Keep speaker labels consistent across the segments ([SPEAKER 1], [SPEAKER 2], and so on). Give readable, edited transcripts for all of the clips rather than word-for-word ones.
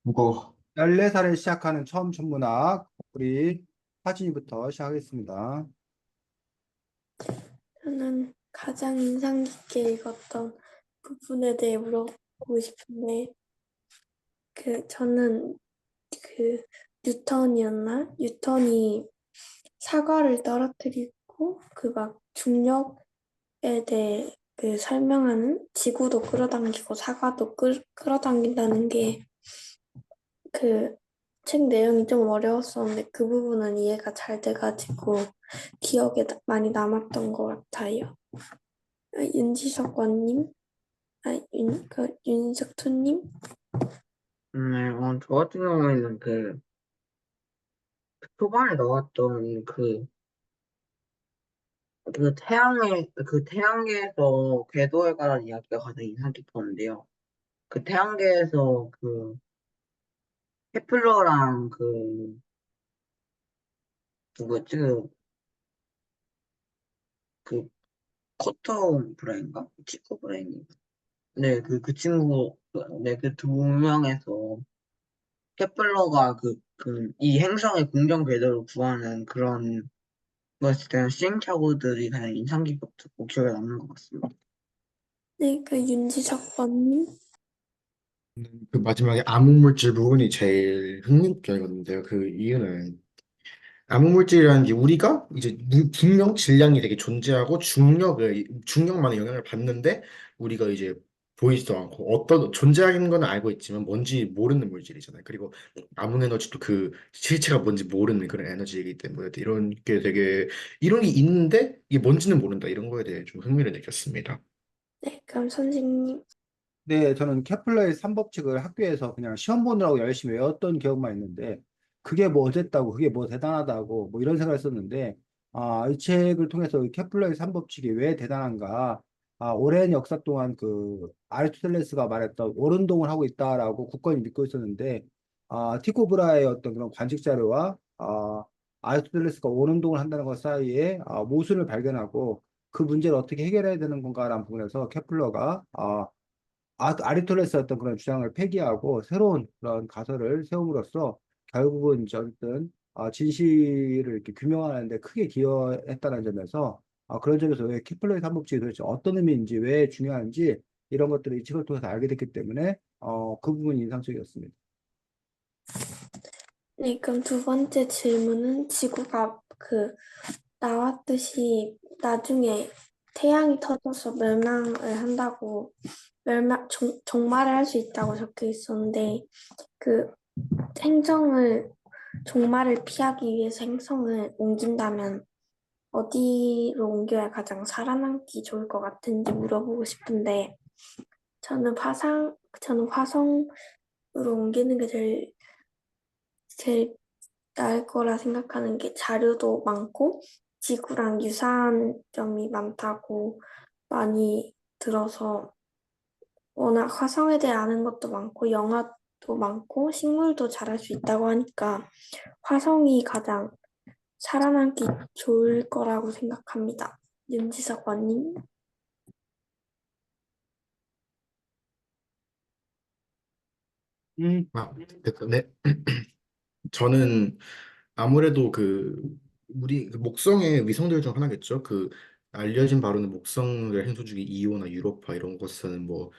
[SPEAKER 1] 무거워.
[SPEAKER 2] 14살에 시작하는 처음 천문학, 우리 하진이부터 시작하겠습니다.
[SPEAKER 3] 저는 가장 인상 깊게 읽었던 부분에 대해 물어보고 싶은데, 저는 그 뉴턴이 사과를 떨어뜨리고 그 막 중력에 대해 설명하는 지구도 끌어당기고 사과도 끌어당긴다는 게 그 책 내용이 좀 어려웠었는데 그 부분은 이해가 잘 돼가지고 기억에 많이 남았던 것 같아요. 윤지석 원님, 윤석 투님.
[SPEAKER 4] 저 같은 경우에는 초반에 나왔던 그 태양계에서 궤도에 관한 이야기가 가장 인상 깊었는데요. 그 태양계에서 케플러랑 누구였지? 그 커터 브레인가? 치코 브레인인가? 네, 그 친구, 네, 그 두 명에서 케플러가 이 행성의 공정 궤도를 구하는 그런 것에 대한 시행착오들이 가장 인상 깊었고 기억에 남는 것 같습니다.
[SPEAKER 3] 네, 윤지석 원님.
[SPEAKER 1] 그 마지막에 암흑물질 부분이 제일 흥미롭게 읽었는데요. 그 이유는 암흑물질이라는 게 우리가 이제 분명 질량이 되게 존재하고 중력만의 영향을 받는데 우리가 이제 보이지도 않고 어떤 존재하는 건 알고 있지만 뭔지 모르는 물질이잖아요. 그리고 암흑 에너지도 그 실체가 뭔지 모르는 그런 에너지이기 때문에 이런 게 되게 이런 게 있는데 이게 뭔지는 모른다 이런 거에 대해 좀 흥미를 느꼈습니다.
[SPEAKER 3] 네, 그럼 선생님.
[SPEAKER 2] 네, 저는 케플러의 3법칙을 학교에서 그냥 시험 보느라고 열심히 외웠던 기억만 있는데, 그게 뭐 어쨌다고, 그게 뭐 대단하다고, 뭐 이런 생각을 했었는데, 이 책을 통해서 이 케플러의 3법칙이 왜 대단한가, 오랜 역사 동안 그 아리스토텔레스가 말했던 오른동을 하고 있다라고 굳건히 믿고 있었는데, 티코 브라의 어떤 그런 관측 자료와 아리스토텔레스가 오른동을 한다는 것 사이에 모순을 발견하고 그 문제를 어떻게 해결해야 되는 건가라는 부분에서 케플러가 아리토텔레스의 어떤 그런 주장을 폐기하고 새로운 그런 가설을 세움으로써 결국은 이제 어쨌든 진실을 이렇게 규명하는 데 크게 기여했다는 점에서 그런 점에서 왜 케플러의 삼법칙이 도대체 어떤 의미인지 왜 중요한지 이런 것들을 이 책을 통해서 알게 됐기 때문에 그 부분이 인상적이었습니다.
[SPEAKER 3] 네, 그럼 두 번째 질문은 지구가 나왔듯이 나중에 태양이 터져서 멸망을 한다고 종말을 할 수 있다고 적혀 있었는데 그 종말을 피하기 위해서 행성을 옮긴다면 어디로 옮겨야 가장 살아남기 좋을 것 같은지 물어보고 싶은데 저는 화성으로 옮기는 게 제일 나을 거라 생각하는 게 자료도 많고 지구랑 유사한 점이 많다고 많이 들어서 워낙 화성에 대해 아는 것도 많고 영화도 많고 식물도 자랄 수 있다고 하니까 화성이 가장 살아남기 좋을 거라고 생각합니다. 윤지석 원님.
[SPEAKER 1] 네. 저는 아무래도 우리 목성의 위성들 중 하나겠죠. 알려진 바로는 목성의 행성 중에 이오나 유로파 이런 곳에서는 뭐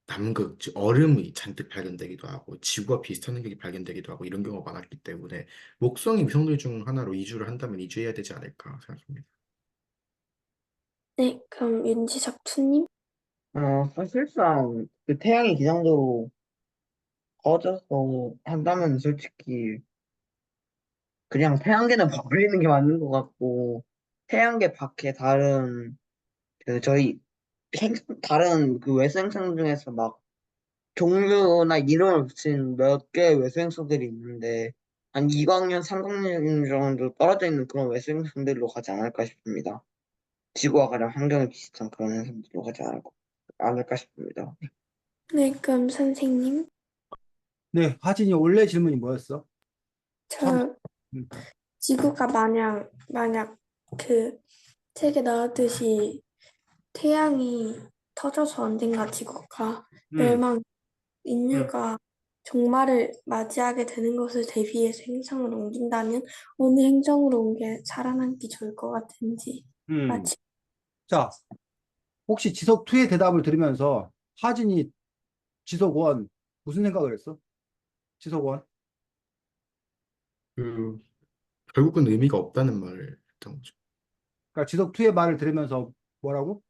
[SPEAKER 1] 남극, 즉 얼음이 잔뜩 발견되기도 하고 지구와 비슷한 능력이 발견되기도 하고 이런 경우가 많았기 때문에 목성이 위성들 중 하나로 이주를 한다면 이주해야 되지 않을까 생각합니다.
[SPEAKER 3] 네, 그럼 윤지석 투님.
[SPEAKER 4] 사실상 그 태양이 기상적으로 꺼져서 한다면 솔직히 그냥 태양계는 버리는 게 맞는 것 같고 태양계 밖에 저희 다른 그 외생성 중에서 막 종류나 이름을 붙인 몇 개의 외생성들이 있는데 한 2광년, 3광년 정도 떨어져 있는 그런 외생성들로 가지 않을까 싶습니다. 지구와 가장 환경이 비슷한 그런 행성들로 가지 않을까 싶습니다.
[SPEAKER 3] 네, 그럼 선생님.
[SPEAKER 2] 네, 하진이 원래 질문이 뭐였어? 처음.
[SPEAKER 3] 저
[SPEAKER 2] 음,
[SPEAKER 3] 지구가 만약 그 책에 나왔듯이 태양이 터져서 언젠가 지구가
[SPEAKER 2] 음,
[SPEAKER 3] 멸망
[SPEAKER 2] 음.
[SPEAKER 3] 인류가 종말을 맞이하게 되는 것을 대비해서 행성을 옮긴다면 어느 행성으로 옮겨 살아남기 좋을 것 같은지
[SPEAKER 2] 음.
[SPEAKER 3] 마치
[SPEAKER 2] 자, 혹시 지석2의 대답을 들으면서 하진이 지석1 무슨 생각을 했어? 지석1?
[SPEAKER 1] 그 결국은 의미가 없다는 말을 했던 거죠.
[SPEAKER 2] 그러니까 지석2의 말을 들으면서 뭐라고?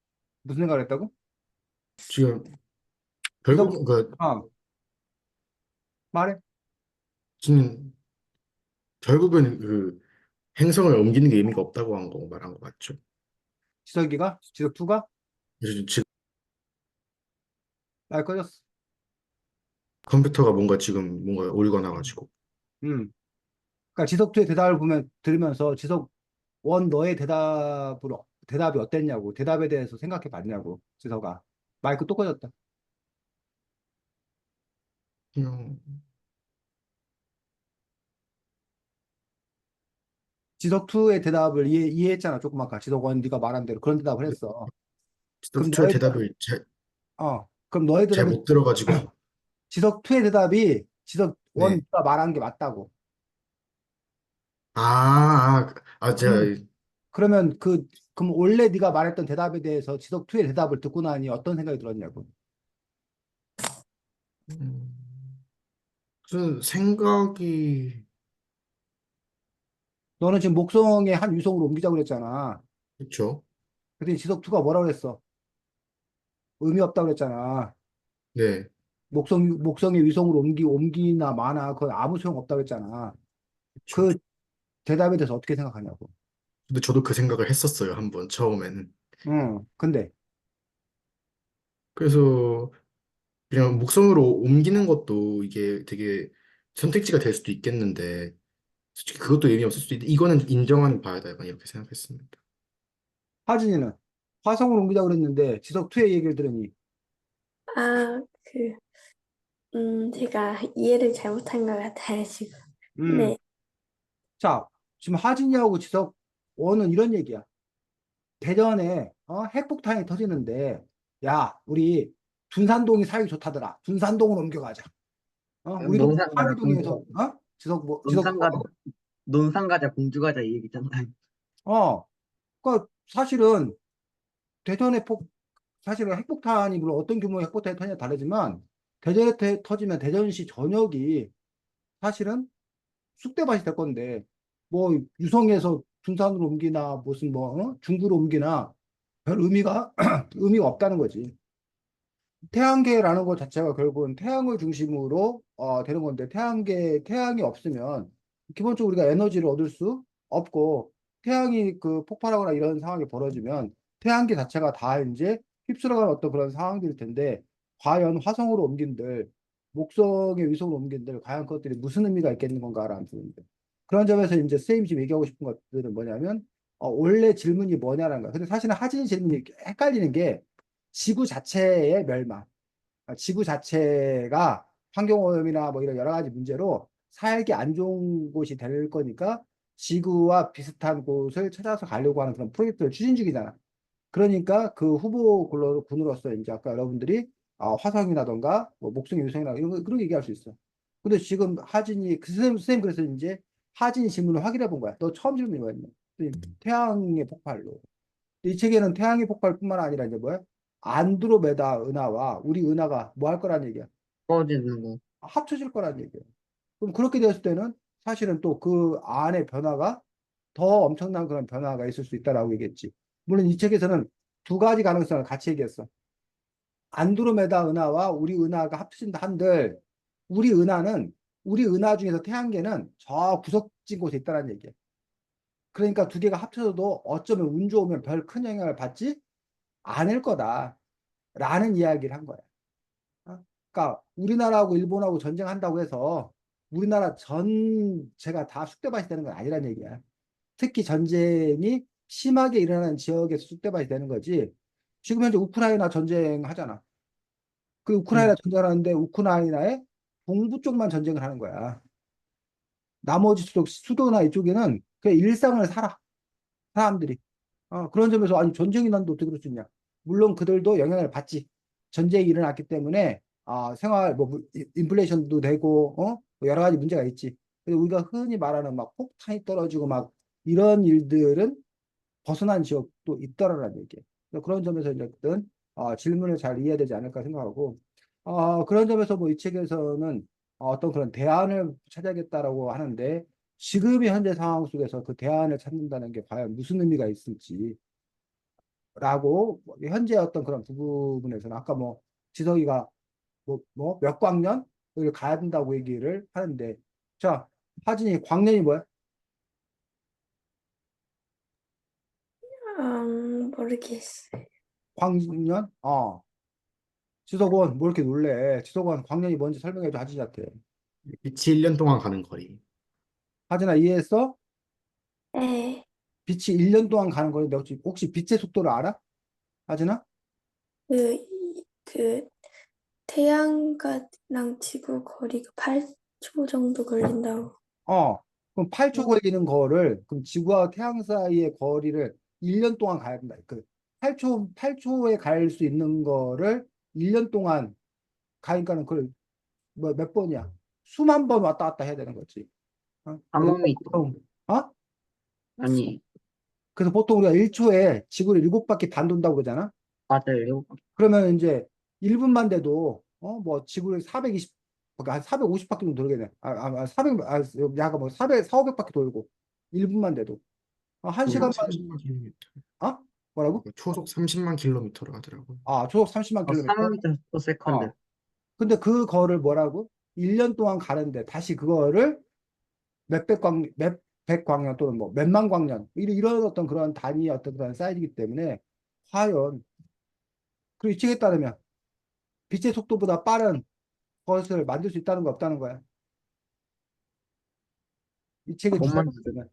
[SPEAKER 2] 무슨 생각을 했다고?
[SPEAKER 1] 지금
[SPEAKER 2] 지석,
[SPEAKER 1] 결국 그
[SPEAKER 2] 아, 말해.
[SPEAKER 1] 지금 결국은 그 행성을 옮기는 게 의미가 없다고 한 거 말한 거 맞죠?
[SPEAKER 2] 지석이가? 지석2가?
[SPEAKER 1] 그래서 지금
[SPEAKER 2] 말 꺼졌어.
[SPEAKER 1] 컴퓨터가 뭔가 지금 뭔가 오류가 나가지고
[SPEAKER 2] 음. 그러니까 지석2의 대답을 들으면서 지석1 너의 대답이 어땠냐고. 대답에 대해서 생각해 봤냐고. 지석아. 마이크 또 꺼졌다.
[SPEAKER 1] 그냥
[SPEAKER 2] 지석2의 대답을 이해했잖아. 조금 아까 지석1 네가 말한 대로 그런 대답을 했어. 그럼
[SPEAKER 1] 스토의 대답을
[SPEAKER 2] 그럼 너의
[SPEAKER 1] 잘
[SPEAKER 2] 대답이
[SPEAKER 1] 못 들어가지고
[SPEAKER 2] 지석2의 대답이 지석1
[SPEAKER 1] 네.
[SPEAKER 2] 네가 말한 게 맞다고.
[SPEAKER 1] 제가
[SPEAKER 2] 그러면 그럼 원래 네가 말했던 대답에 대해서 지석2의 대답을 듣고 나니 어떤 생각이 들었냐고.
[SPEAKER 1] 음, 무슨 생각이
[SPEAKER 2] 너는 지금 목성의 한 위성으로 옮기자고 그랬잖아.
[SPEAKER 1] 그렇죠?
[SPEAKER 2] 그랬더니 지석2가 뭐라 그랬어? 의미 없다고 그랬잖아.
[SPEAKER 1] 네,
[SPEAKER 2] 목성의 위성으로 옮기나 마나 그건 아무 소용 없다고 그랬잖아.
[SPEAKER 1] 그렇죠.
[SPEAKER 2] 그 대답에 대해서 어떻게 생각하냐고.
[SPEAKER 1] 근데 저도 그 생각을 했었어요, 한번 처음에는.
[SPEAKER 2] 응. 근데
[SPEAKER 1] 그래서 그냥 목성으로 옮기는 것도 이게 되게 선택지가 될 수도 있겠는데 솔직히 그것도 의미 없을 수도 있는데 이거는 인정하는 바다 약간 이렇게 생각했습니다.
[SPEAKER 2] 하진이는 화성으로 옮기자고 그랬는데 지석2의 얘기를 들으니
[SPEAKER 3] 아, 제가 이해를 잘못한 것 같아요, 지금.
[SPEAKER 2] 음.
[SPEAKER 3] 네.
[SPEAKER 2] 자, 지금 하진이하고 지석원은 이런 얘기야. 대전에 핵폭탄이 터지는데 야, 우리 둔산동이 사이 좋다더라. 둔산동으로 옮겨가자. 우리 동네
[SPEAKER 4] 논산 가자,
[SPEAKER 2] 사기동에서
[SPEAKER 4] 논산 가자, 논산 가자, 공주 가자 이 얘기잖아요.
[SPEAKER 2] 그러니까 사실은 대전에 사실은 핵폭탄이 물론 어떤 규모의 핵폭탄이 터지냐 다르지만 대전에 터지면 대전시 전역이 사실은 쑥대밭이 될 건데 뭐 유성에서 둔산으로 옮기나 무슨 중구로 옮기나 별 의미가 없다는 거지. 태양계라는 것 자체가 결국은 태양을 중심으로 되는 건데 태양이 없으면 기본적으로 우리가 에너지를 얻을 수 없고 태양이 그 폭발하거나 이런 상황이 벌어지면 태양계 자체가 다 이제 휩쓸어가는 어떤 그런 상황들일 텐데 과연 화성으로 옮긴들 목성의 위성으로 옮긴들 과연 그것들이 무슨 의미가 있겠는 건가라는 부분인데 그런 점에서 이제 쌤이 지금 얘기하고 싶은 것들은 뭐냐면 원래 질문이 뭐냐라는 거야. 근데 사실은 하진 질문이 헷갈리는 게 지구 자체의 멸망, 지구 자체가 환경오염이나 뭐 이런 여러 가지 문제로 살기 안 좋은 곳이 될 거니까 지구와 비슷한 곳을 찾아서 가려고 하는 그런 프로젝트를 추진 중이잖아. 그러니까 그 군으로서 이제 아까 여러분들이 화성이라던가 뭐 목성의 위성이나 이런 거 그런 거 얘기할 수 있어. 근데 지금 하진이 그 쌤 그래서 이제 하진이 질문을 확인해 본 거야. 너 처음 질문이 뭐였냐? 태양의 폭발로. 이 책에는 태양의 폭발뿐만 아니라 이제 뭐야? 안드로메다 은하와 우리 은하가 뭐 할 거란 얘기야?
[SPEAKER 4] 꺼지는 거.
[SPEAKER 2] 합쳐질 거란 얘기야. 그럼 그렇게 됐을 때는 사실은 또 그 안에 변화가 더 엄청난 그런 변화가 있을 수 있다라고 얘기했지. 물론 이 책에서는 두 가지 가능성을 같이 얘기했어. 안드로메다 은하와 우리 은하가 합쳐진다 한들 우리 은하 중에서 태양계는 저 구석진 곳에 있다는 얘기야. 그러니까 두 개가 합쳐져도 어쩌면 운 좋으면 별 큰 영향을 받지 않을 거다라는 이야기를 한 거야. 그러니까 우리나라하고 일본하고 전쟁한다고 해서 우리나라 전체가 다 쑥대밭이 되는 건 아니란 얘기야. 특히 전쟁이 심하게 일어나는 지역에서 쑥대밭이 되는 거지. 지금 현재 우크라이나 전쟁 하잖아. 그 우크라이나
[SPEAKER 1] 네,
[SPEAKER 2] 전쟁하는데 우크라이나의 동부 쪽만 전쟁을 하는 거야. 나머지 수도나 이쪽에는 그냥 일상을 살아. 사람들이. 그런 점에서 아니 전쟁이 났는데 어떻게 그럴 수 있냐. 물론 그들도 영향을 받지. 전쟁이 일어났기 때문에 생활 인플레이션도 되고 뭐 여러 가지 문제가 있지. 그래서 우리가 흔히 말하는 막 폭탄이 떨어지고 막 이런 일들은 벗어난 지역도 있더라라는 얘기예요. 그래서 그런 점에서 이제 어떤 질문을 잘 이해해야 되지 않을까 생각하고 그런 점에서 뭐 이 책에서는 어떤 그런 대안을 찾아야겠다라고 하는데 지금의 현재 상황 속에서 그 대안을 찾는다는 게 과연 무슨 의미가 있을지라고 뭐 현재 어떤 그런 부분에서는 아까 뭐 지석이가 뭐 몇 광년을 가야 된다고 얘기를 하는데 자 하진이 광년이 뭐야?
[SPEAKER 3] 모르겠어요.
[SPEAKER 2] 광년? 지석원 뭐 이렇게 놀래? 지석원 광년이 뭔지 설명해줘 하진이한테.
[SPEAKER 1] 빛이 1년 동안 가는 거리.
[SPEAKER 2] 하진아 이해했어?
[SPEAKER 3] 네,
[SPEAKER 2] 빛이 1년 동안 가는 거리. 너 혹시 빛의 속도를 알아? 하진아?
[SPEAKER 3] 그 태양과랑 지구 거리가 8초 정도 걸린다고.
[SPEAKER 2] 어. 그럼 8초 걸리는 거를 그럼 지구와 태양 사이의 거리를 1년 동안 가야 된다. 그 8초에 갈 수 있는 거를 1년 동안 가니까는 그걸 뭐 몇 번이야? 수만 번 왔다 갔다 해야 되는 거지. 그래서
[SPEAKER 4] 암흑 미터.
[SPEAKER 2] 보통 어?
[SPEAKER 4] 아니,
[SPEAKER 2] 그래서 보통 우리가 1초에 지구를 7바퀴 반 돈다고 그러잖아.
[SPEAKER 4] 맞아요.
[SPEAKER 2] 그러면 이제 1분만 돼도 뭐 지구를 420, 한 450바퀴 정도 돌게 돼. 400, 약간 뭐 400, 4, 500바퀴 돌고 1분만 돼도 한
[SPEAKER 1] 초속
[SPEAKER 2] 시간만
[SPEAKER 1] 30만 킬로미터.
[SPEAKER 2] 어? 뭐라고?
[SPEAKER 1] 초속 30만 킬로미터로 하더라고요.
[SPEAKER 2] 초속 30만 킬로미터?
[SPEAKER 4] 3m per
[SPEAKER 2] 어.
[SPEAKER 4] 세컨드.
[SPEAKER 2] 근데 그 거를 뭐라고? 1년 동안 가는데 다시 그거를 몇백 광년 또는 뭐 몇만 광년 이런 어떤 그런 단위의 어떤 그런 사이즈이기 때문에 과연 그리고 이 책에 따르면 빛의 속도보다 빠른 것을 만들 수 있다는 거 없다는 거야. 이 책의
[SPEAKER 4] 못
[SPEAKER 2] 주장을
[SPEAKER 4] 만들지.
[SPEAKER 2] 보면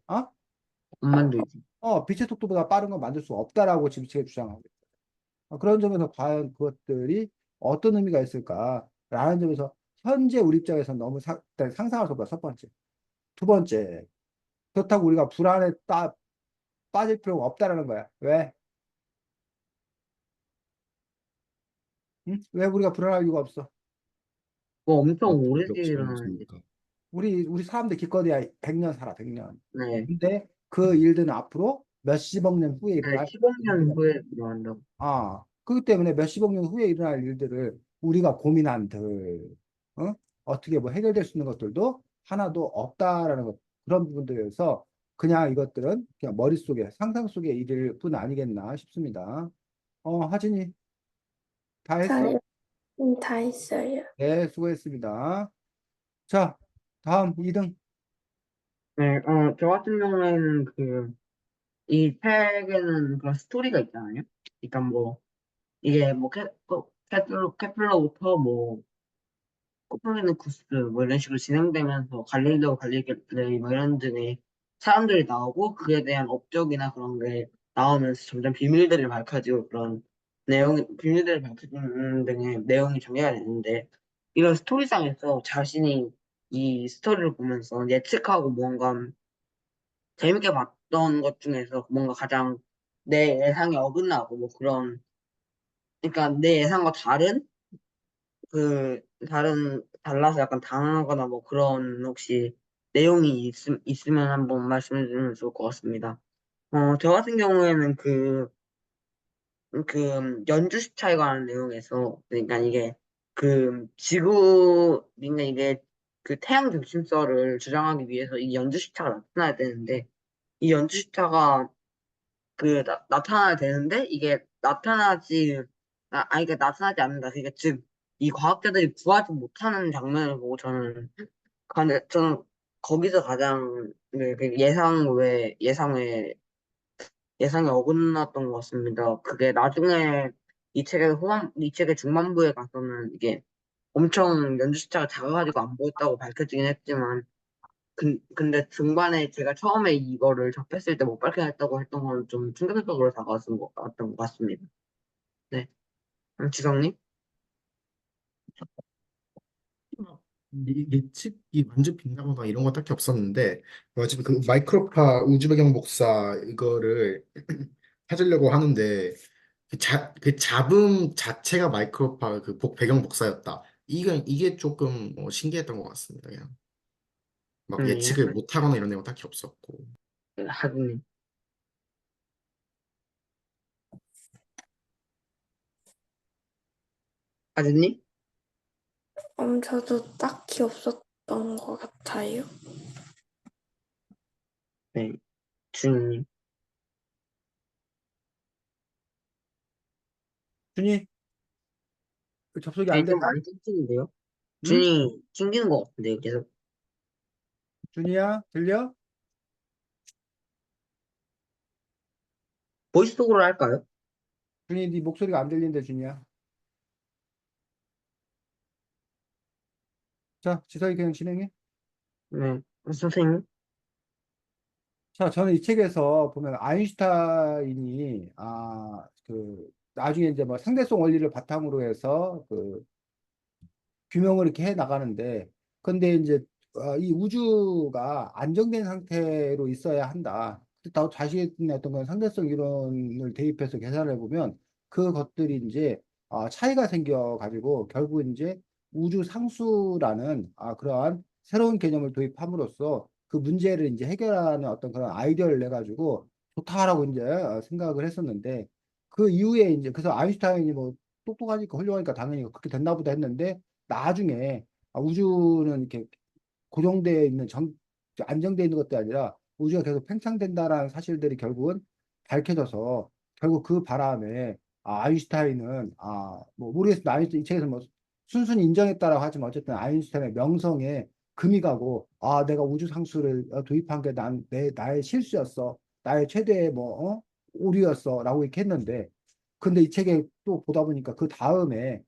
[SPEAKER 4] 못 만들지.
[SPEAKER 2] 빛의 속도보다 빠른 건 만들 수 없다라고 지금 이 책에 주장하고 있다. 그런 점에서 과연 그것들이 어떤 의미가 있을까라는 점에서 현재 우리 입장에서 너무 일단 상상할 수 없다. 첫 번째. 두 번째. 그렇다고 우리가 불안에 빠질 필요가 없다라는 거야. 왜? 응? 왜 우리가 불안할 이유가 없어?
[SPEAKER 4] 뭐 엄청
[SPEAKER 1] 어떤
[SPEAKER 4] 오래
[SPEAKER 1] 게 없으면
[SPEAKER 4] 일어나는데.
[SPEAKER 1] 없습니까?
[SPEAKER 2] 우리 사람들 기껏해야 100년 살아, 100년.
[SPEAKER 4] 네.
[SPEAKER 2] 근데 그 일들은 앞으로 몇십억 년 후에
[SPEAKER 4] 네,
[SPEAKER 2] 일어날
[SPEAKER 4] 15년
[SPEAKER 2] 일들이라는
[SPEAKER 4] 후에 일어난다고.
[SPEAKER 2] 그렇기 때문에 몇십억 년 후에 일어날 일들을 우리가 고민한들, 어떻게 뭐 해결될 수 있는 것들도 하나도 없다라는 것, 그런 부분들에서 그냥 이것들은 그냥 머릿속에, 상상 속의 일일 뿐 아니겠나 싶습니다. 하진이 다 했어?
[SPEAKER 3] 잘, 다 했어요.
[SPEAKER 2] 네, 수고했습니다. 자, 다음 2등.
[SPEAKER 4] 네, 저 같은 경우에는 이 책에는 그런 스토리가 있잖아요. 그러니까 뭐, 이게 뭐, 케플러부터 뭐, 코per니쿠스 뭐 이런 식으로 진행되면서 갈릴레오 갈릴레이 뭐 이런 등의 사람들이 나오고 그에 대한 업적이나 그런 게 나오면서 점점 비밀들이 밝혀지고 그런 비밀들을 밝혀지는 등의 내용이 전개가 되는데 이런 스토리상에서 자신이 이 스토리를 보면서 예측하고 뭔가 재밌게 봤던 것 중에서 뭔가 가장 내 예상에 어긋나고 뭐 그런 그러니까 내 예상과 달라서 약간 당하거나 뭐 그런 혹시 내용이 있으면 한번 말씀해 주시면 좋을 것 같습니다. 저 같은 경우에는 연주식 차에 관한 내용에서, 그러니까 이게, 그러니까 이게 태양 중심설을 주장하기 위해서 이 연주식차가 나타나야 되는데, 이 연주식차가 나타나야 되는데, 이게 그러니까 나타나지 않는다. 그러니까 즉, 이 과학자들이 구하지 못하는 장면을 보고 저는 거기서 가장 예상에 어긋났던 것 같습니다. 그게 나중에 이 책의 중반부에 가서는 이게 엄청 연주시차가 작아가지고 안 보였다고 밝혀지긴 했지만, 근데 중반에 제가 처음에 이거를 접했을 때 못 발견했다고 했던 건 좀 충격적으로 다가왔던 것 같습니다. 네. 지성님?
[SPEAKER 1] 예측이 완전 빗나거나 이런 건 딱히 없었는데 어차피 그 마이크로파 우주 배경 복사 이거를 찾으려고 하는데 그 잡음 자체가 마이크로파 그 배경 복사였다. 이게 조금 신기했던 것 같습니다. 그냥 막
[SPEAKER 4] 네,
[SPEAKER 1] 예측을 못하거나 이런 내용 딱히 없었고.
[SPEAKER 4] 하긴, 하진님?
[SPEAKER 3] 저도 딱히 없었던 것 같아요.
[SPEAKER 4] 네, 준님.
[SPEAKER 2] 준이, 그 접속이 안
[SPEAKER 4] 아니,
[SPEAKER 2] 되나?
[SPEAKER 4] 좀 많이 끊기는데요?
[SPEAKER 2] 응?
[SPEAKER 4] 준이 튕기는 것 같은데요, 계속.
[SPEAKER 2] 준이야, 들려?
[SPEAKER 4] 보이스톡으로 할까요?
[SPEAKER 2] 준이, 네 목소리가 안 들린대, 준이야. 자, 지성이 그냥 진행해.
[SPEAKER 4] 네, 선생님?
[SPEAKER 2] 자, 저는 이 책에서 보면 아인슈타인이, 나중에 이제 뭐 상대성 원리를 바탕으로 해서 규명을 이렇게 해 나가는데, 근데 이제 이 우주가 안정된 상태로 있어야 한다. 또 자신의 어떤 건 상대성 이론을 대입해서 계산을 해보면 그것들이 이제 차이가 생겨가지고 결국 이제 우주 상수라는 그러한 새로운 개념을 도입함으로써 그 문제를 이제 해결하는 어떤 그런 아이디어를 내가지고 좋다라고 이제 생각을 했었는데 그 이후에 이제 그래서 아인슈타인이 뭐 똑똑하니까 훌륭하니까 당연히 그렇게 됐나 보다 했는데 나중에 우주는 이렇게 고정되어 있는 안정되어 있는 것도 아니라 우주가 계속 팽창된다라는 사실들이 결국은 밝혀져서 결국 그 바람에 아인슈타인은 뭐 모르겠습니다. 아인슈타인 이 책에서 뭐 순순히 인정했다라고 하지만 어쨌든 아인슈타인의 명성에 금이 가고 내가 우주 상수를 도입한 게 나의 실수였어. 나의 최대의 오류였어라고 이렇게 했는데 근데 이 책에 또 보다 보니까 그 다음에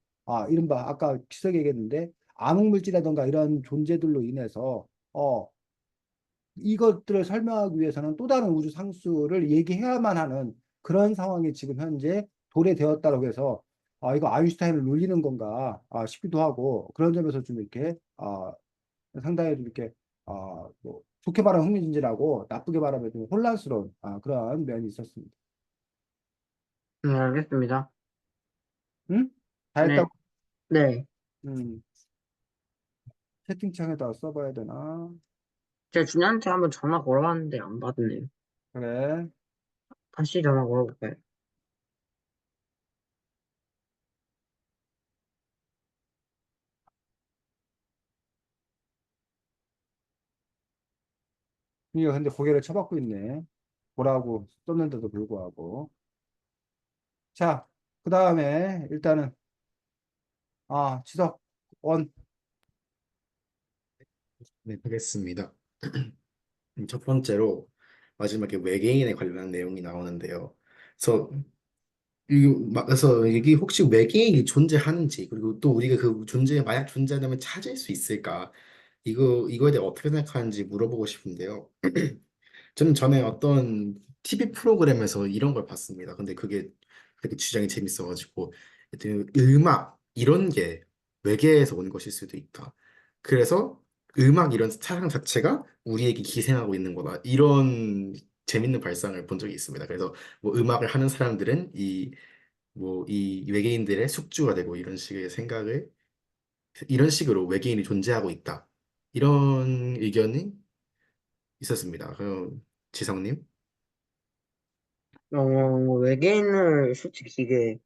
[SPEAKER 2] 이른바 아까 기석이 얘기했는데 암흑물질이라든가 이런 존재들로 인해서 이것들을 설명하기 위해서는 또 다른 우주 상수를 얘기해야만 하는 그런 상황이 지금 현재 도래되었다고 해서 이거 아인슈타인을 놀리는 건가 싶기도 하고 그런 점에서 좀 이렇게 상당히 좀 이렇게 뭐 좋게 말하면 흥미진진하고 나쁘게 말하면 좀 혼란스러운 그런 면이 있었습니다.
[SPEAKER 4] 네, 알겠습니다.
[SPEAKER 2] 응? 다
[SPEAKER 4] 네,
[SPEAKER 2] 했다고?
[SPEAKER 4] 네.
[SPEAKER 2] 음, 채팅창에다 써봐야 되나?
[SPEAKER 4] 제가 준이한테 한번 전화 걸어봤는데 안 받네요.
[SPEAKER 2] 그래.
[SPEAKER 4] 다시 전화 걸어볼까요?
[SPEAKER 2] 이거 근데 고개를 쳐박고 있네. 보라고 썼는데도 불구하고. 자, 그 다음에 일단은, 지석, 원.
[SPEAKER 1] 네, 하겠습니다. 첫 번째로 마지막에 외계인에 관련한 내용이 나오는데요. 그래서 그래서 이게 혹시 외계인이 존재하는지 그리고 또 우리가 그 만약 존재한다면 찾을 수 있을까? 이거에 대해 어떻게 생각하는지 물어보고 싶은데요. 저는 전에 어떤 TV 프로그램에서 이런 걸 봤습니다. 근데 그게 되게 주장이 재밌어가지고 하여튼 음악 이런 게 외계에서 온 것일 수도 있다. 그래서 음악 이런 사상 자체가 우리에게 기생하고 있는 거다. 이런 재밌는 발상을 본 적이 있습니다. 그래서 뭐 음악을 하는 사람들은 이 외계인들의 숙주가 되고 이런 식으로 외계인이 존재하고 있다. 이런 의견이 있었습니다. 그럼 지성님?
[SPEAKER 4] 외계인을 솔직히 이게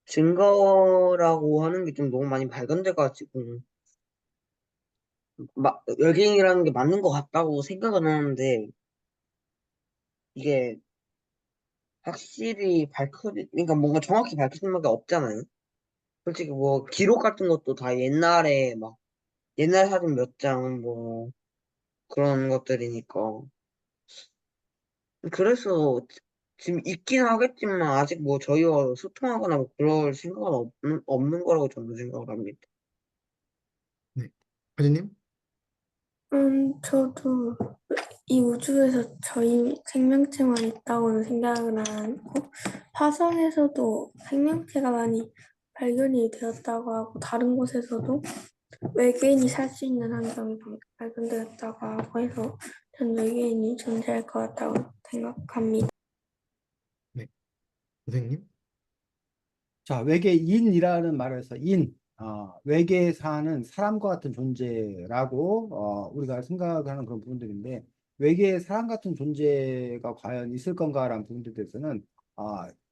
[SPEAKER 4] 증거라고 하는 게 좀 너무 많이 발견돼가지고, 외계인이라는 게 맞는 것 같다고 생각은 하는데, 이게 확실히 그러니까 뭔가 정확히 밝힐 수밖에 없잖아요. 솔직히 뭐, 기록 같은 것도 다 옛날 사진 몇 장, 뭐, 그런 것들이니까. 그래서 지금 있긴 하겠지만, 아직 뭐, 저희와 소통하거나 뭐, 그럴 생각은 없는 거라고 저는 생각을 합니다.
[SPEAKER 1] 네. 하진님?
[SPEAKER 3] 저도 이 우주에서 저희 생명체만 있다고는 생각은 안 하고, 화성에서도 생명체가 많이 발견이 되었다고 하고, 다른 곳에서도 외계인이 살 수 있는 환경이 발견되었다고 하고 해서, 전 외계인이 존재할 것 같다고 생각합니다.
[SPEAKER 1] 네. 선생님?
[SPEAKER 2] 자, 외계인이라는 말에서 외계에 사는 사람과 같은 존재라고 우리가 생각하는 그런 부분들인데 외계에 사람 같은 존재가 과연 있을 건가라는 부분들에 대해서는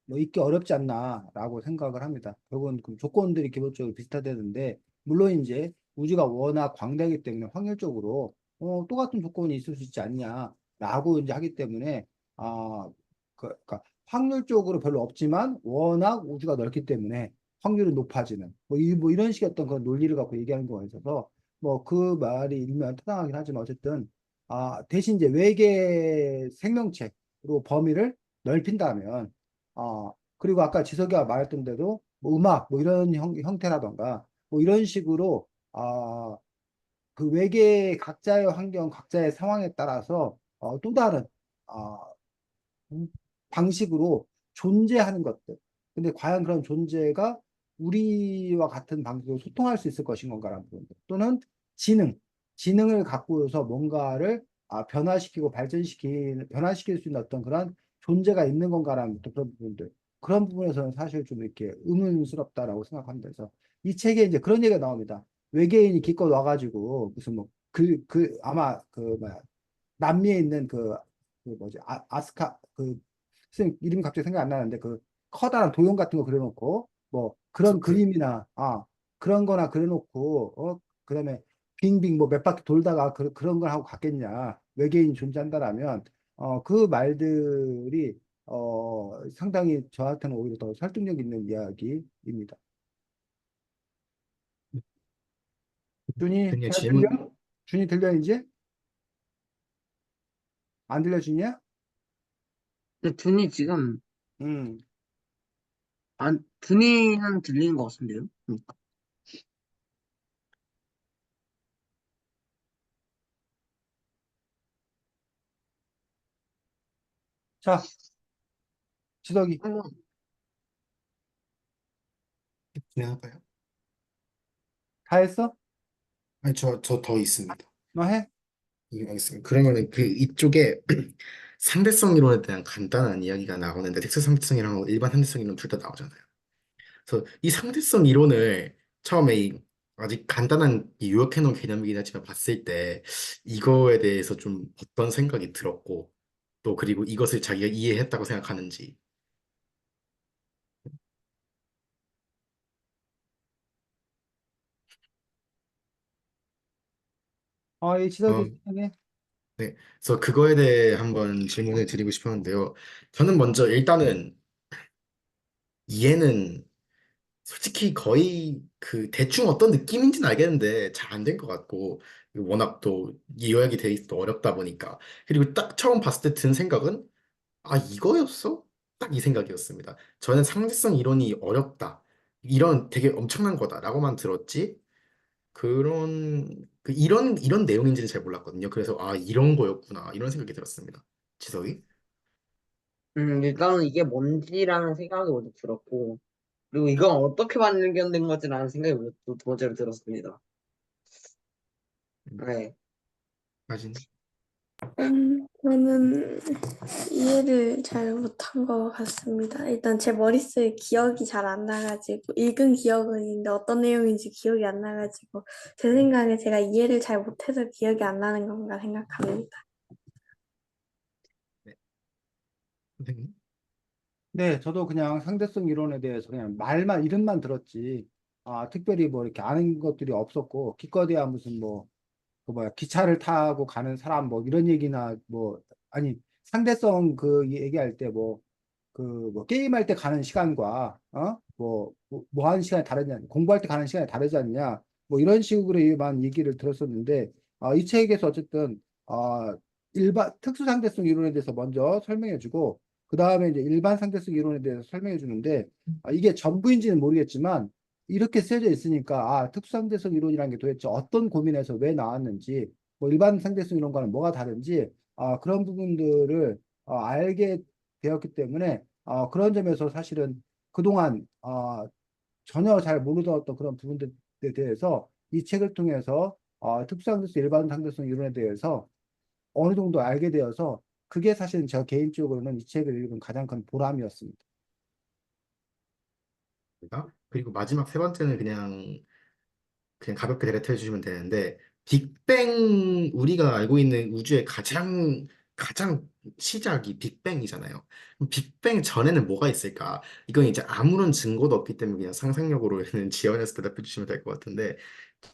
[SPEAKER 2] 뭐 있기 어렵지 않나라고 생각을 합니다. 결국은 그 조건들이 기본적으로 비슷하다는데 물론 이제 우주가 워낙 광대하기 때문에 확률적으로 똑같은 조건이 있을 수 있지 않냐라고 이제 하기 때문에 그러니까 확률적으로 별로 없지만 워낙 우주가 넓기 때문에 확률이 높아지는 뭐 이런 식의 어떤 그런 논리를 갖고 얘기하는 거가 있어서 뭐 그 말이 일면 타당하긴 하지만 어쨌든 대신 이제 외계 생명체로 범위를 넓힌다면 그리고 아까 지석이가 말했던 대로 뭐 음악 뭐 이런 형태라던가 뭐 이런 식으로 그 외계 각자의 환경 각자의 상황에 따라서 또 다른 어, 방식으로 존재하는 것들. 근데 과연 그런 존재가 우리와 같은 방식으로 소통할 수 있을 것인 건가라는 부분들. 또는 지능, 지능을 갖고서 뭔가를 변화시킬 수 있는 어떤 그런 존재가 있는 건가라는 또 그런 부분들. 그런 부분에서는 사실 좀 이렇게 의문스럽다라고 생각합니다. 그래서 이 책에 이제 그런 얘기가 나옵니다. 외계인이 기껏 와가지고 무슨 뭐 아마 뭐야 남미에 있는 그 뭐지 아스카 선생님 이름이 갑자기 생각 안 나는데 그 커다란 도형 같은 거 그려놓고 뭐 그런
[SPEAKER 1] 소크.
[SPEAKER 2] 그림이나 그런 거나 그려놓고 그다음에 빙빙 뭐 몇 바퀴 돌다가 그런 걸 하고 갔겠냐 외계인이 존재한다라면 그 말들이 상당히 저한테는 오히려 더 설득력 있는 이야기입니다. 준이
[SPEAKER 1] 그냥
[SPEAKER 2] 잘 들려?
[SPEAKER 1] 질문,
[SPEAKER 2] 준이 들려 이제? 안 들려 준이야?
[SPEAKER 4] 근데 둔이 지금,
[SPEAKER 2] 음.
[SPEAKER 4] 둔이는 들리는 것 같은데요?
[SPEAKER 2] 자, 지석이
[SPEAKER 4] 한번,
[SPEAKER 1] 진행할까요?
[SPEAKER 2] 다 했어?
[SPEAKER 1] 아니, 저 더 있습니다.
[SPEAKER 2] 너 해?
[SPEAKER 1] 알겠습니다. 그러면은 그 이쪽에 상대성 이론에 대한 간단한 이야기가 나오는데 텍스트 상대성이랑 일반 상대성 이론 둘 다 나오잖아요. 그래서 이 상대성 이론을 처음에 아직 간단한 이 요약해놓은 개념이긴 하지만 봤을 때 이거에 대해서 좀 어떤 생각이 들었고 또 그리고 이것을 자기가 이해했다고 생각하는지.
[SPEAKER 2] 이 지석이
[SPEAKER 1] 어,
[SPEAKER 2] 해.
[SPEAKER 1] 네. 그래서 그거에 대해 한번 질문을 드리고 싶었는데요. 저는 먼저 일단은 이해는 솔직히 거의 그 대충 어떤 느낌인지는 알겠는데 잘 안 된 것 같고 워낙 또 요약이 돼 있어 어렵다 보니까 그리고 딱 처음 봤을 때 든 생각은 아 이거였어? 딱 이 생각이었습니다. 저는 상대성 이론이 어렵다 이런 되게 엄청난 거다라고만 들었지 이런 내용인지는 잘 몰랐거든요. 그래서 아 이런 거였구나 이런 생각이 들었습니다. 지석이?
[SPEAKER 4] 일단은 이게 뭔지라는 생각이 먼저 들었고, 그리고 이건 어떻게 만들어낸 거지라는 생각이 먼저 두 번째로 들었습니다.
[SPEAKER 1] 음,
[SPEAKER 4] 네.
[SPEAKER 1] 하진
[SPEAKER 3] 저는 이해를 잘 못한 것 같습니다. 일단 제 머릿속에 기억이 잘 안 나가지고, 읽은 기억은 있는데 어떤 내용인지 기억이 안 나가지고, 제 생각에 제가 이해를 잘 못해서 기억이 안 나는 건가 생각합니다.
[SPEAKER 1] 네. 선생님?
[SPEAKER 2] 네, 저도 그냥 상대성 이론에 대해서 그냥 말만, 이름만 들었지. 특별히 뭐 이렇게 아는 것들이 없었고, 기껏해야 무슨 뭐, 기차를 타고 가는 사람 뭐 이런 얘기나 아니, 상대성 얘기할 때 게임할 때 가는 시간과, 뭐 하는 시간이 다르냐, 공부할 때 가는 시간이 다르지 않냐, 뭐 이런 식으로만 얘기를 들었었는데, 이 책에서 어쨌든, 특수 상대성 이론에 대해서 먼저 설명해주고, 그 다음에 이제 일반 상대성 이론에 대해서 설명해주는데, 이게 전부인지는 모르겠지만, 이렇게 쓰여져 있으니까, 특수 상대성 이론이라는 게 도대체 어떤 고민에서 왜 나왔는지, 뭐 일반 상대성 이론과는 뭐가 다른지, 그런 부분들을 알게 되었기 때문에 그런 점에서 사실은 그동안 전혀 잘 모르던 어떤 그런 부분들에 대해서 이 책을 통해서 특수상대성, 일반 상대성 이론에 대해서 어느 정도 알게 되어서 그게 사실 저 개인적으로는 이 책을 읽은 가장 큰 보람이었습니다.
[SPEAKER 1] 그리고 마지막 세 번째는 그냥 그냥 가볍게 대략 해주시면 되는데, 빅뱅, 우리가 알고 있는 우주의 가장 시작이 빅뱅이잖아요. 그럼 빅뱅 전에는 뭐가 있을까? 이건 이제 아무런 증거도 없기 때문에 그냥 상상력으로는 지어내서 대답해 주시면 될 것 같은데,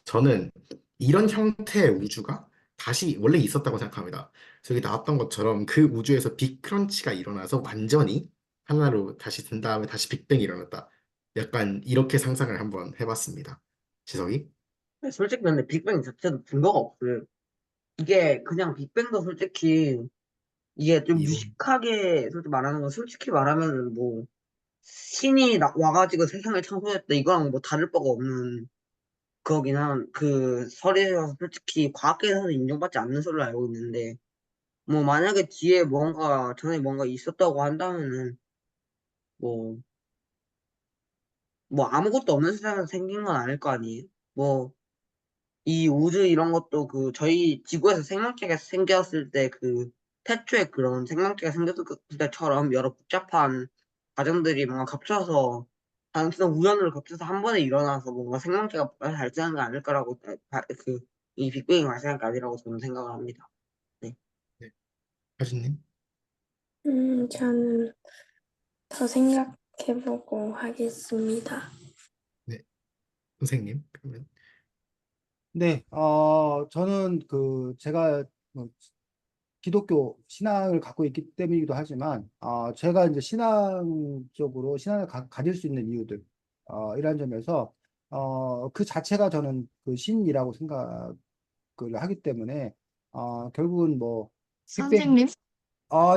[SPEAKER 1] 저는 이런 형태의 우주가 다시 원래 있었다고 생각합니다. 저기 나왔던 것처럼 그 우주에서 빅크런치가 일어나서 완전히 하나로 다시 든 다음에 다시 빅뱅이 일어났다. 약간 이렇게 상상을 한번 해봤습니다. 지석이?
[SPEAKER 4] 솔직히 근데 빅뱅 자체도 근거가 없어요. 이게 그냥 빅뱅도 솔직히 이게 좀
[SPEAKER 1] 이론.
[SPEAKER 4] 무식하게 솔직히 말하는 건 솔직히 말하면 뭐 신이 와가지고 세상을 창조했다 이거랑 뭐 다를 바가 없는 그거긴 한 그 설이라서 솔직히 과학계에서는 인정받지 않는 설로 알고 있는데 뭐 만약에 뒤에 뭔가 전에 뭔가 있었다고 한다면은 뭐 뭐 아무것도 없는 세상에서 생긴 건 아닐 거 아니에요. 뭐 이 우주 이런 것도 그 저희 지구에서 생명체가 생겼을 때 그 태초에 그런 생명체가 생겼을 때처럼 여러 복잡한 과정들이 뭔가 겹쳐서 단순한 우연으로 겹쳐서 한 번에 일어나서 뭔가 생명체가 발생한 게 아닐 거라고 그 이 빅뱅이 발생한 게 아니라고 저는 생각을 합니다. 네.
[SPEAKER 1] 네. 하진님?
[SPEAKER 3] 저는 더 생각해보고 하겠습니다.
[SPEAKER 1] 네. 선생님? 그러면.
[SPEAKER 2] 네, 저는 제가 뭐 기독교 신앙을 갖고 있기 때문이기도 하지만, 제가 이제 신앙적으로 신앙을 가질 수 있는 이유들, 이런 점에서, 그 자체가 저는 그 신이라고 생각을 하기 때문에, 결국은 뭐, 빅뱅,
[SPEAKER 5] 선생님?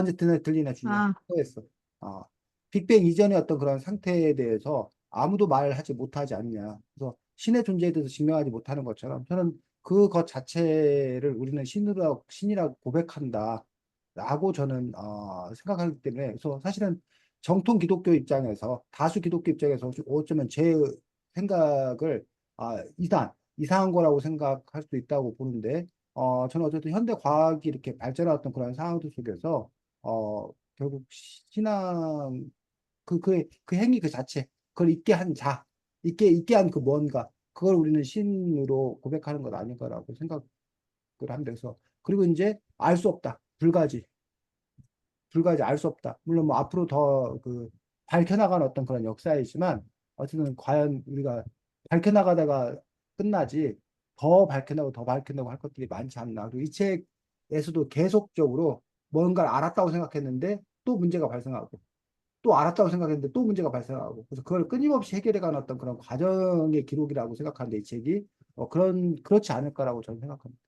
[SPEAKER 2] 이제 들리네, 준이야.
[SPEAKER 5] 아,
[SPEAKER 2] 또 했어. 어, 빅뱅 이전의 어떤 그런 상태에 대해서 아무도 말하지 못하지 않냐. 그래서 신의 존재에 대해서 증명하지 못하는 것처럼 저는 그것 자체를 우리는 신이라고 고백한다. 라고 저는, 생각하기 때문에. 그래서 사실은 정통 기독교 입장에서, 다수 기독교 입장에서 어쩌면 제 생각을, 이상한 거라고 생각할 수도 있다고 보는데, 저는 어쨌든 현대 과학이 이렇게 발전해왔던 그런 상황들 속에서, 결국 신앙, 그 행위 그 자체, 그걸 있게 한 그 뭔가, 그걸 우리는 신으로 고백하는 것 아닌가라고 생각을 합니다. 그래서, 그리고 이제 알 수 없다. 불가지 알 수 없다. 물론 뭐 앞으로 더 밝혀나가는 어떤 그런 역사이지만, 어쨌든 과연 우리가 밝혀나가다가 끝나지, 더 밝혀나고 할 것들이 많지 않나. 그리고 이 책에서도 계속적으로 뭔가를 알았다고 생각했는데 또 문제가 발생하고, 또 알았다고 생각했는데 또 문제가 발생하고, 그래서 그걸 끊임없이 해결해가는 어떤 그런 과정의 기록이라고 생각하는데, 이 책이 그렇지 않을까라고 저는 생각합니다.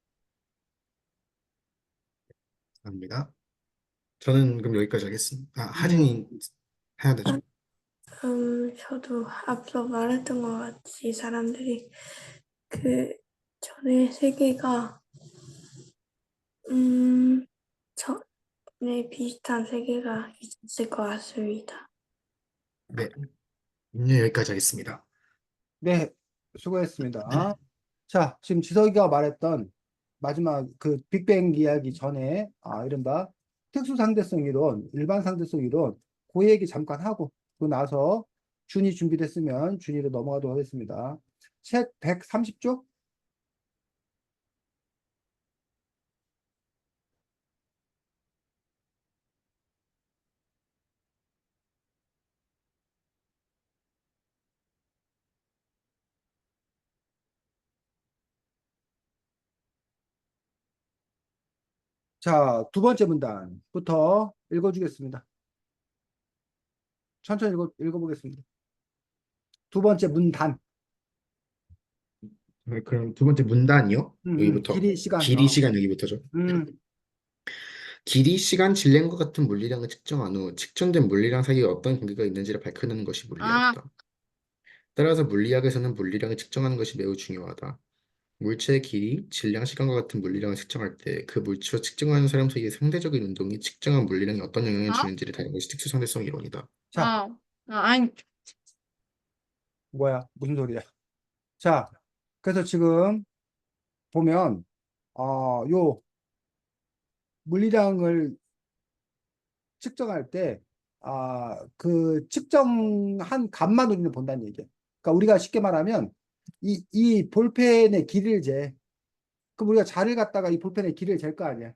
[SPEAKER 1] 감사합니다. 저는 그럼 여기까지 하겠습니다.
[SPEAKER 2] 음,
[SPEAKER 1] 하진이 해야 되죠?
[SPEAKER 3] 저도 앞서 말했던 것 같이 사람들이 그 전의 세계가 음, 전에 비슷한 세계가 있었을 것 같습니다.
[SPEAKER 1] 네. 네, 여기까지 하겠습니다.
[SPEAKER 2] 네, 수고했습니다. 자, 지금 지석이가 말했던 마지막 그 빅뱅 이야기 전에, 이른바 특수 상대성 이론, 일반 상대성 이론, 그 얘기 잠깐 하고, 그 나서 준이 준비됐으면 준이로 넘어가도록 하겠습니다. 책 130쪽? 자, 두 번째 문단부터 읽어주겠습니다. 천천히 읽어보겠습니다. 두 번째 문단.
[SPEAKER 1] 네, 그럼 두 번째 문단이요? 여기부터.
[SPEAKER 2] 길이, 시간.
[SPEAKER 1] 길이, 시간 여기부터죠.
[SPEAKER 2] 음,
[SPEAKER 1] 길이, 시간, 질량과 같은 물리량을 측정한 후 측정된 물리량 사이에 어떤 관계가 있는지를 밝혀내는 것이
[SPEAKER 5] 아,
[SPEAKER 1] 물리학이다. 따라서 물리학에서는 물리량을 측정하는 것이 매우 중요하다. 물체의 길이, 질량, 시간과 같은 물리량을 측정할 때 그 물체와 측정하는 사람 사이의 상대적인 운동이 측정한 물리량에 어떤 영향을
[SPEAKER 5] 어?
[SPEAKER 1] 주는지를 다루는 것이 특수상대성 이론이다.
[SPEAKER 2] 자,
[SPEAKER 5] 아니,
[SPEAKER 2] 뭐야? 무슨 소리야? 자, 그래서 지금 보면, 요 물리량을 측정할 때, 그 측정한 값만 우리는 본다는 얘기예요. 그러니까 우리가 쉽게 말하면 이 볼펜의 길이를 재. 그럼 우리가 자를 갖다가 이 볼펜의 길이를 잴 거 아니야.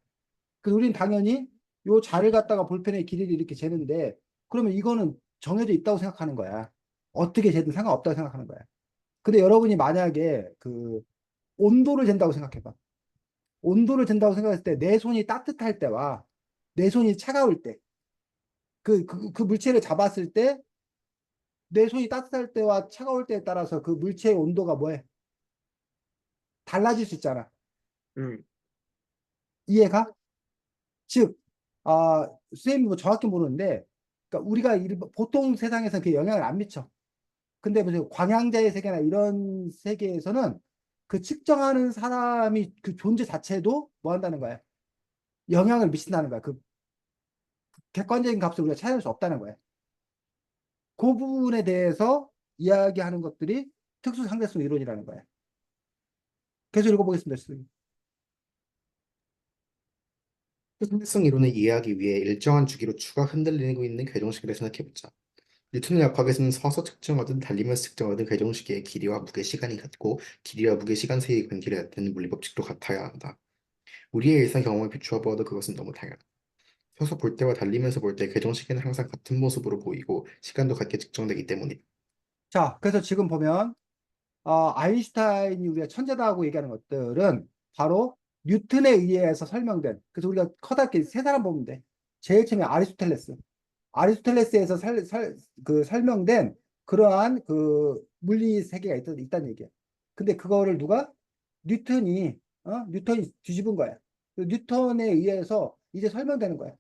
[SPEAKER 2] 그래서 우리는 당연히 요 자를 갖다가 볼펜의 길이를 이렇게 재는데 그러면 이거는 정해져 있다고 생각하는 거야. 어떻게 재든 상관없다고 생각하는 거야. 근데 여러분이 만약에 그 온도를 잰다고 생각해봐. 온도를 잰다고 생각했을 때 내 손이 따뜻할 때와 내 손이 차가울 때 그 물체를 잡았을 때 내 손이 따뜻할 때와 차가울 때에 따라서 그 물체의 온도가 뭐해? 달라질 수 있잖아.
[SPEAKER 4] 응.
[SPEAKER 2] 이해가? 즉, 선생님이 뭐 정확히 모르는데, 그러니까 우리가 보통 세상에서 그 영향을 안 미쳐. 근데 무슨 광양자의 세계나 이런 세계에서는 그 측정하는 사람이 그 존재 자체도 뭐 한다는 거야? 영향을 미친다는 거야. 그 객관적인 값을 우리가 찾아낼 수 없다는 거야. 그 부분에 대해서 이야기하는 것들이 특수상대성 이론이라는 거야. 계속 읽어보겠습니다. 선생님.
[SPEAKER 1] 상대성 이론을 이해하기 위해 일정한 주기로 추가 흔들리고 있는 궤정식을 생각해보자. 뉴턴의 역학에서는 서서 측정하든 달리면서 측정하든 궤정식의 길이와 무게 시간이 같고 길이와 무게 시간 사이의 관계를 나타내는 물리 법칙도 같아야 한다. 우리의 일상 경험에 비추어 보아도 그것은 너무 당연하다. 서서 볼 때와 달리면서 볼 때 궤정식에는 항상 같은 모습으로 보이고 시간도 같게 측정되기 때문이다.
[SPEAKER 2] 자, 그래서 지금 보면 아인슈타인이 우리가 천재다고 얘기하는 것들은 바로 뉴턴에 의해서 설명된, 그래서 우리가 커다랗게 세 사람 보면 돼. 제일 처음에 아리스토텔레스. 아리스토텔레스에서 그 설명된 그러한 그 물리 세계가 있다는 얘기야. 근데 그거를 누가? 뉴턴이 뒤집은 거야. 그 뉴턴에 의해서 이제 설명되는 거야.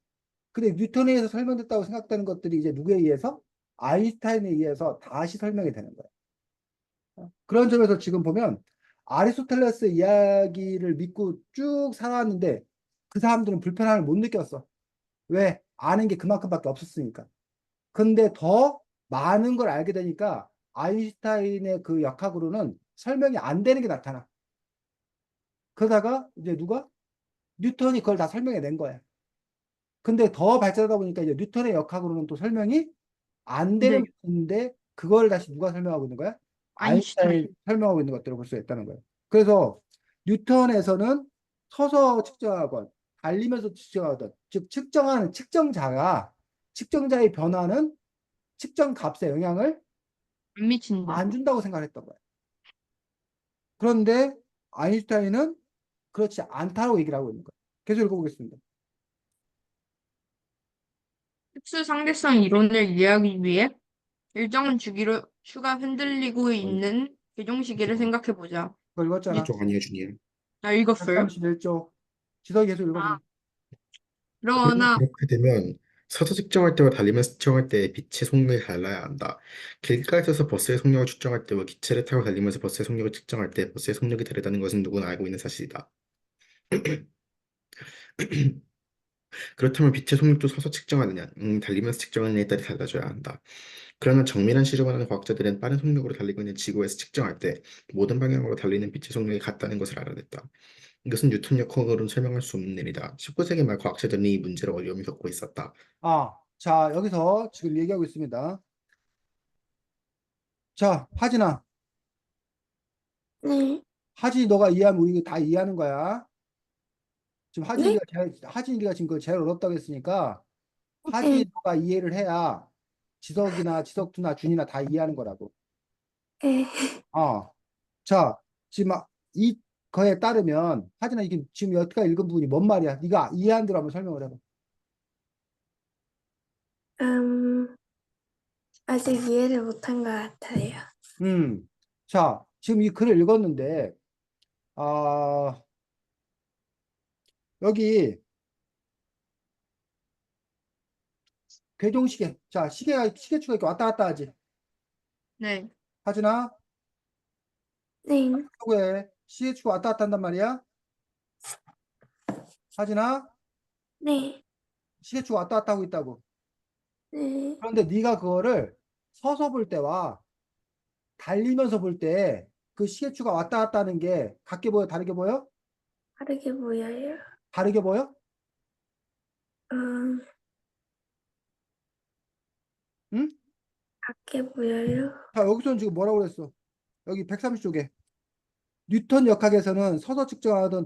[SPEAKER 2] 근데 뉴턴에 의해서 설명됐다고 생각되는 것들이 이제 누구에 의해서? 아인슈타인에 의해서 다시 설명이 되는 거야. 그런 점에서 지금 보면 아리스토텔레스 이야기를 믿고 쭉 살아왔는데 그 사람들은 불편함을 못 느꼈어. 왜? 아는 게 그만큼밖에 없었으니까. 근데 더 많은 걸 알게 되니까 아인슈타인의 그 역학으로는 설명이 안 되는 게 나타나. 그러다가 이제 누가? 뉴턴이 그걸 다 설명해 낸 거야. 근데 더 발전하다 보니까 이제 뉴턴의 역학으로는 또 설명이 안 되는
[SPEAKER 5] 네,
[SPEAKER 2] 게 있는데 그걸 다시 누가 설명하고 있는 거야? 아인슈타인이
[SPEAKER 5] 아인슈타인.
[SPEAKER 2] 설명하고 있는 것들을 볼 수 있다는 거예요. 그래서 뉴턴에서는 서서 측정하건 달리면서 측정하던 즉 측정하는 측정자가 측정자의 변화는 측정 값에 영향을
[SPEAKER 5] 안 미친다.
[SPEAKER 2] 안 준다고 생각했던 거예요. 그런데 아인슈타인은 그렇지 않다고 얘기를 하고 있는 거예요. 계속 읽어보겠습니다.
[SPEAKER 5] 특수 상대성 이론을 이해하기 위해 일정한 주기로 수가 흔들리고
[SPEAKER 1] 음,
[SPEAKER 5] 있는 개종시기를 생각해 보자.
[SPEAKER 2] 그거 읽었잖아.
[SPEAKER 1] 쪽 아니에요, 준이야.
[SPEAKER 5] 나 읽었어요?
[SPEAKER 2] 131조. 지성이 계속 읽어보면.
[SPEAKER 5] 아, 그러나
[SPEAKER 1] 그렇게 되면 서서 측정할 때와 달리면서 측정할 때 빛의 속력이 달라야 한다. 길가에서 버스의 속력을 측정할 때와 기차를 타고 달리면서 버스의 속력을 측정할 때 버스의 속력이 다르다는 것은 누구나 알고 있는 사실이다. 그렇다면 빛의 속력도 서서 측정하느냐, 달리면서 측정하느냐에 따라 달라져야 한다. 그러나 정밀한 실험을 하는 과학자들은 빠른 속력으로 달리고 있는 지구에서 측정할 때 모든 방향으로 달리는 빛의 속력이 같다는 것을 알아냈다. 이것은 뉴턴 역학으로는 설명할 수 없는 일이다. 19세기 말 과학자들은 이 문제를 어려움을 겪고 있었다.
[SPEAKER 2] 자, 여기서 지금 얘기하고 있습니다. 자, 하진아.
[SPEAKER 3] 네,
[SPEAKER 2] 너가 이해하면 우리 다 이해하는 거야. 지금
[SPEAKER 3] 네,
[SPEAKER 2] 하진이가 지금 그걸 제일 어렵다고 했으니까,
[SPEAKER 3] 네,
[SPEAKER 2] 너가 이해를 해야 지석투나 준이나 다 이해하는 거라고.
[SPEAKER 3] 네.
[SPEAKER 2] 어. 자, 지금 이 거에 따르면, 하진아, 이게 지금 여태까지 읽은 부분이 뭔 말이야? 네가 이해한 대로 한번 설명을 해봐.
[SPEAKER 3] 음, 아직 이해를 못한 것 같아요.
[SPEAKER 2] 음. 자, 지금 이 글을 읽었는데, 아, 여기 궤종시계. 자, 시계추가 이렇게 왔다 갔다 하지.
[SPEAKER 5] 네,
[SPEAKER 2] 하진아,
[SPEAKER 3] 네,
[SPEAKER 2] 왜 시계추가 왔다 갔다 한단 말이야? 하진아,
[SPEAKER 3] 네,
[SPEAKER 2] 시계추가 왔다 갔다 하고 있다고.
[SPEAKER 3] 네.
[SPEAKER 2] 그런데 네가 그거를 서서 볼 때와 달리면서 볼 때 그 시계추가 왔다 갔다 하는 게 같게 보여? 다르게 보여?
[SPEAKER 3] 다르게 보여요.
[SPEAKER 2] 다르게 보여?
[SPEAKER 3] 음,
[SPEAKER 2] 응?
[SPEAKER 3] 같게 보여요.
[SPEAKER 2] 자, 여기서는 지금 뭐라고 그랬어? 여기 130쪽에 뉴턴 역학에서는 서서 측정하던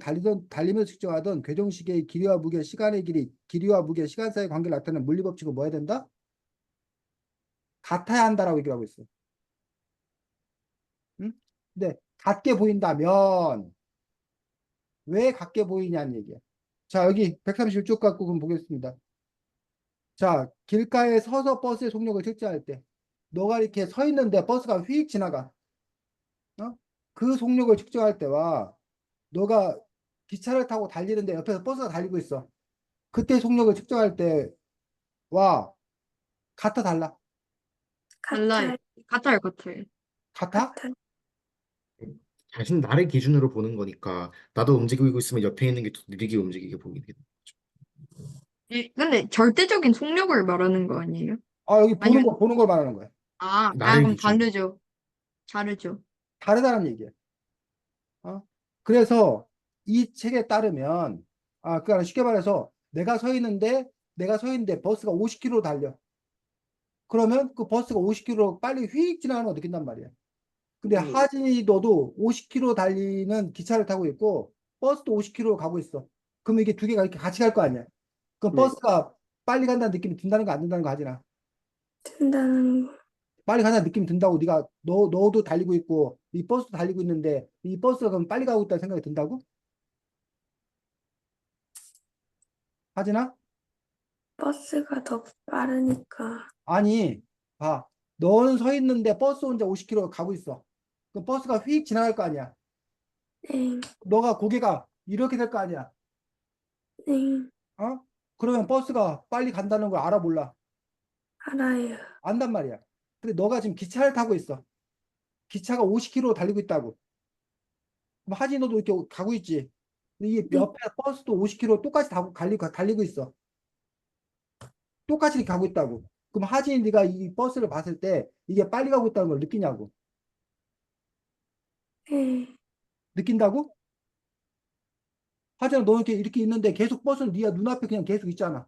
[SPEAKER 2] 달리면서 측정하던 궤종식의 길이와 무게, 시간의 길이, 길이와 무게, 시간 사이의 관계를 나타내는 물리 법칙은 뭐 해야 된다? 같아야 한다라고 얘기를 하고 있어. 응? 근데 같게 보인다면 왜 같게 보이냐는 얘기야. 자, 여기 131쪽 갖고 그럼 보겠습니다. 자, 길가에 서서 버스의 속력을 측정할 때 너가 이렇게 서 있는데 버스가 휙 지나가. 어? 그 속력을 측정할 때와 너가 기차를 타고 달리는데 옆에서 버스가 달리고 있어. 그때 속력을 측정할 때와 같아 달라?
[SPEAKER 5] 달라요.
[SPEAKER 3] 같아요.
[SPEAKER 5] 같아요.
[SPEAKER 2] 같아?
[SPEAKER 3] 같아요.
[SPEAKER 1] 자신 나를 기준으로 보는 거니까 나도 움직이고 있으면 옆에 있는 게 더 느리게 움직이게 보이게 되는
[SPEAKER 5] 근데 절대적인 속력을 말하는 거 아니에요?
[SPEAKER 2] 아, 여기
[SPEAKER 5] 아니면,
[SPEAKER 2] 보는 걸 말하는 거야.
[SPEAKER 1] 나를
[SPEAKER 5] 그럼
[SPEAKER 1] 기준.
[SPEAKER 5] 다르죠. 다르죠.
[SPEAKER 2] 다르다는 얘기야. 어? 그래서 이 책에 따르면 그러니까 쉽게 말해서 내가 서 있는데 버스가 50km 달려. 그러면 그 버스가 50km 빨리 휙 지나가는 거 느낀단 말이야. 근데 하진이 너도 50km 달리는 기차를 타고 있고 버스도 50km 가고 있어. 그럼 이게 두 개가 이렇게 같이 갈 거 아니야. 그럼
[SPEAKER 1] 네.
[SPEAKER 2] 버스가 빨리 간다는 느낌이 든다는 거 안 든다는 거 하지나.
[SPEAKER 3] 든다는 거.
[SPEAKER 2] 빨리 간다는 느낌이 든다고 네가 너도 달리고 있고 이 버스도 달리고 있는데 이 버스가 그럼 빨리 가고 있다는 생각이 든다고? 하지나?
[SPEAKER 3] 버스가 더 빠르니까.
[SPEAKER 2] 아니, 봐. 너는 서 있는데 버스 혼자 50km 가고 있어. 그럼 버스가 휙 지나갈 거 아니야.
[SPEAKER 3] 네,
[SPEAKER 2] 너가 고개가 이렇게 될 거 아니야.
[SPEAKER 3] 네,
[SPEAKER 2] 어? 그러면 버스가 빨리 간다는 걸 알아 몰라?
[SPEAKER 3] 알아요.
[SPEAKER 2] 안단 말이야. 근데 너가 지금 기차를 타고 있어. 기차가 50km 달리고 있다고. 그럼 하진이 너도 이렇게 가고 있지. 근데 이
[SPEAKER 3] 네,
[SPEAKER 2] 옆에 버스도 50km 똑같이 달리고 있어. 똑같이 이렇게 가고 있다고. 그럼 하진이 네가 이 버스를 봤을 때 이게 빨리 가고 있다는 걸 느끼냐고.
[SPEAKER 3] 네,
[SPEAKER 2] 느낀다고? 하진아 너 이렇게 있는데 계속 버스는 네 눈앞에 그냥 계속 있잖아.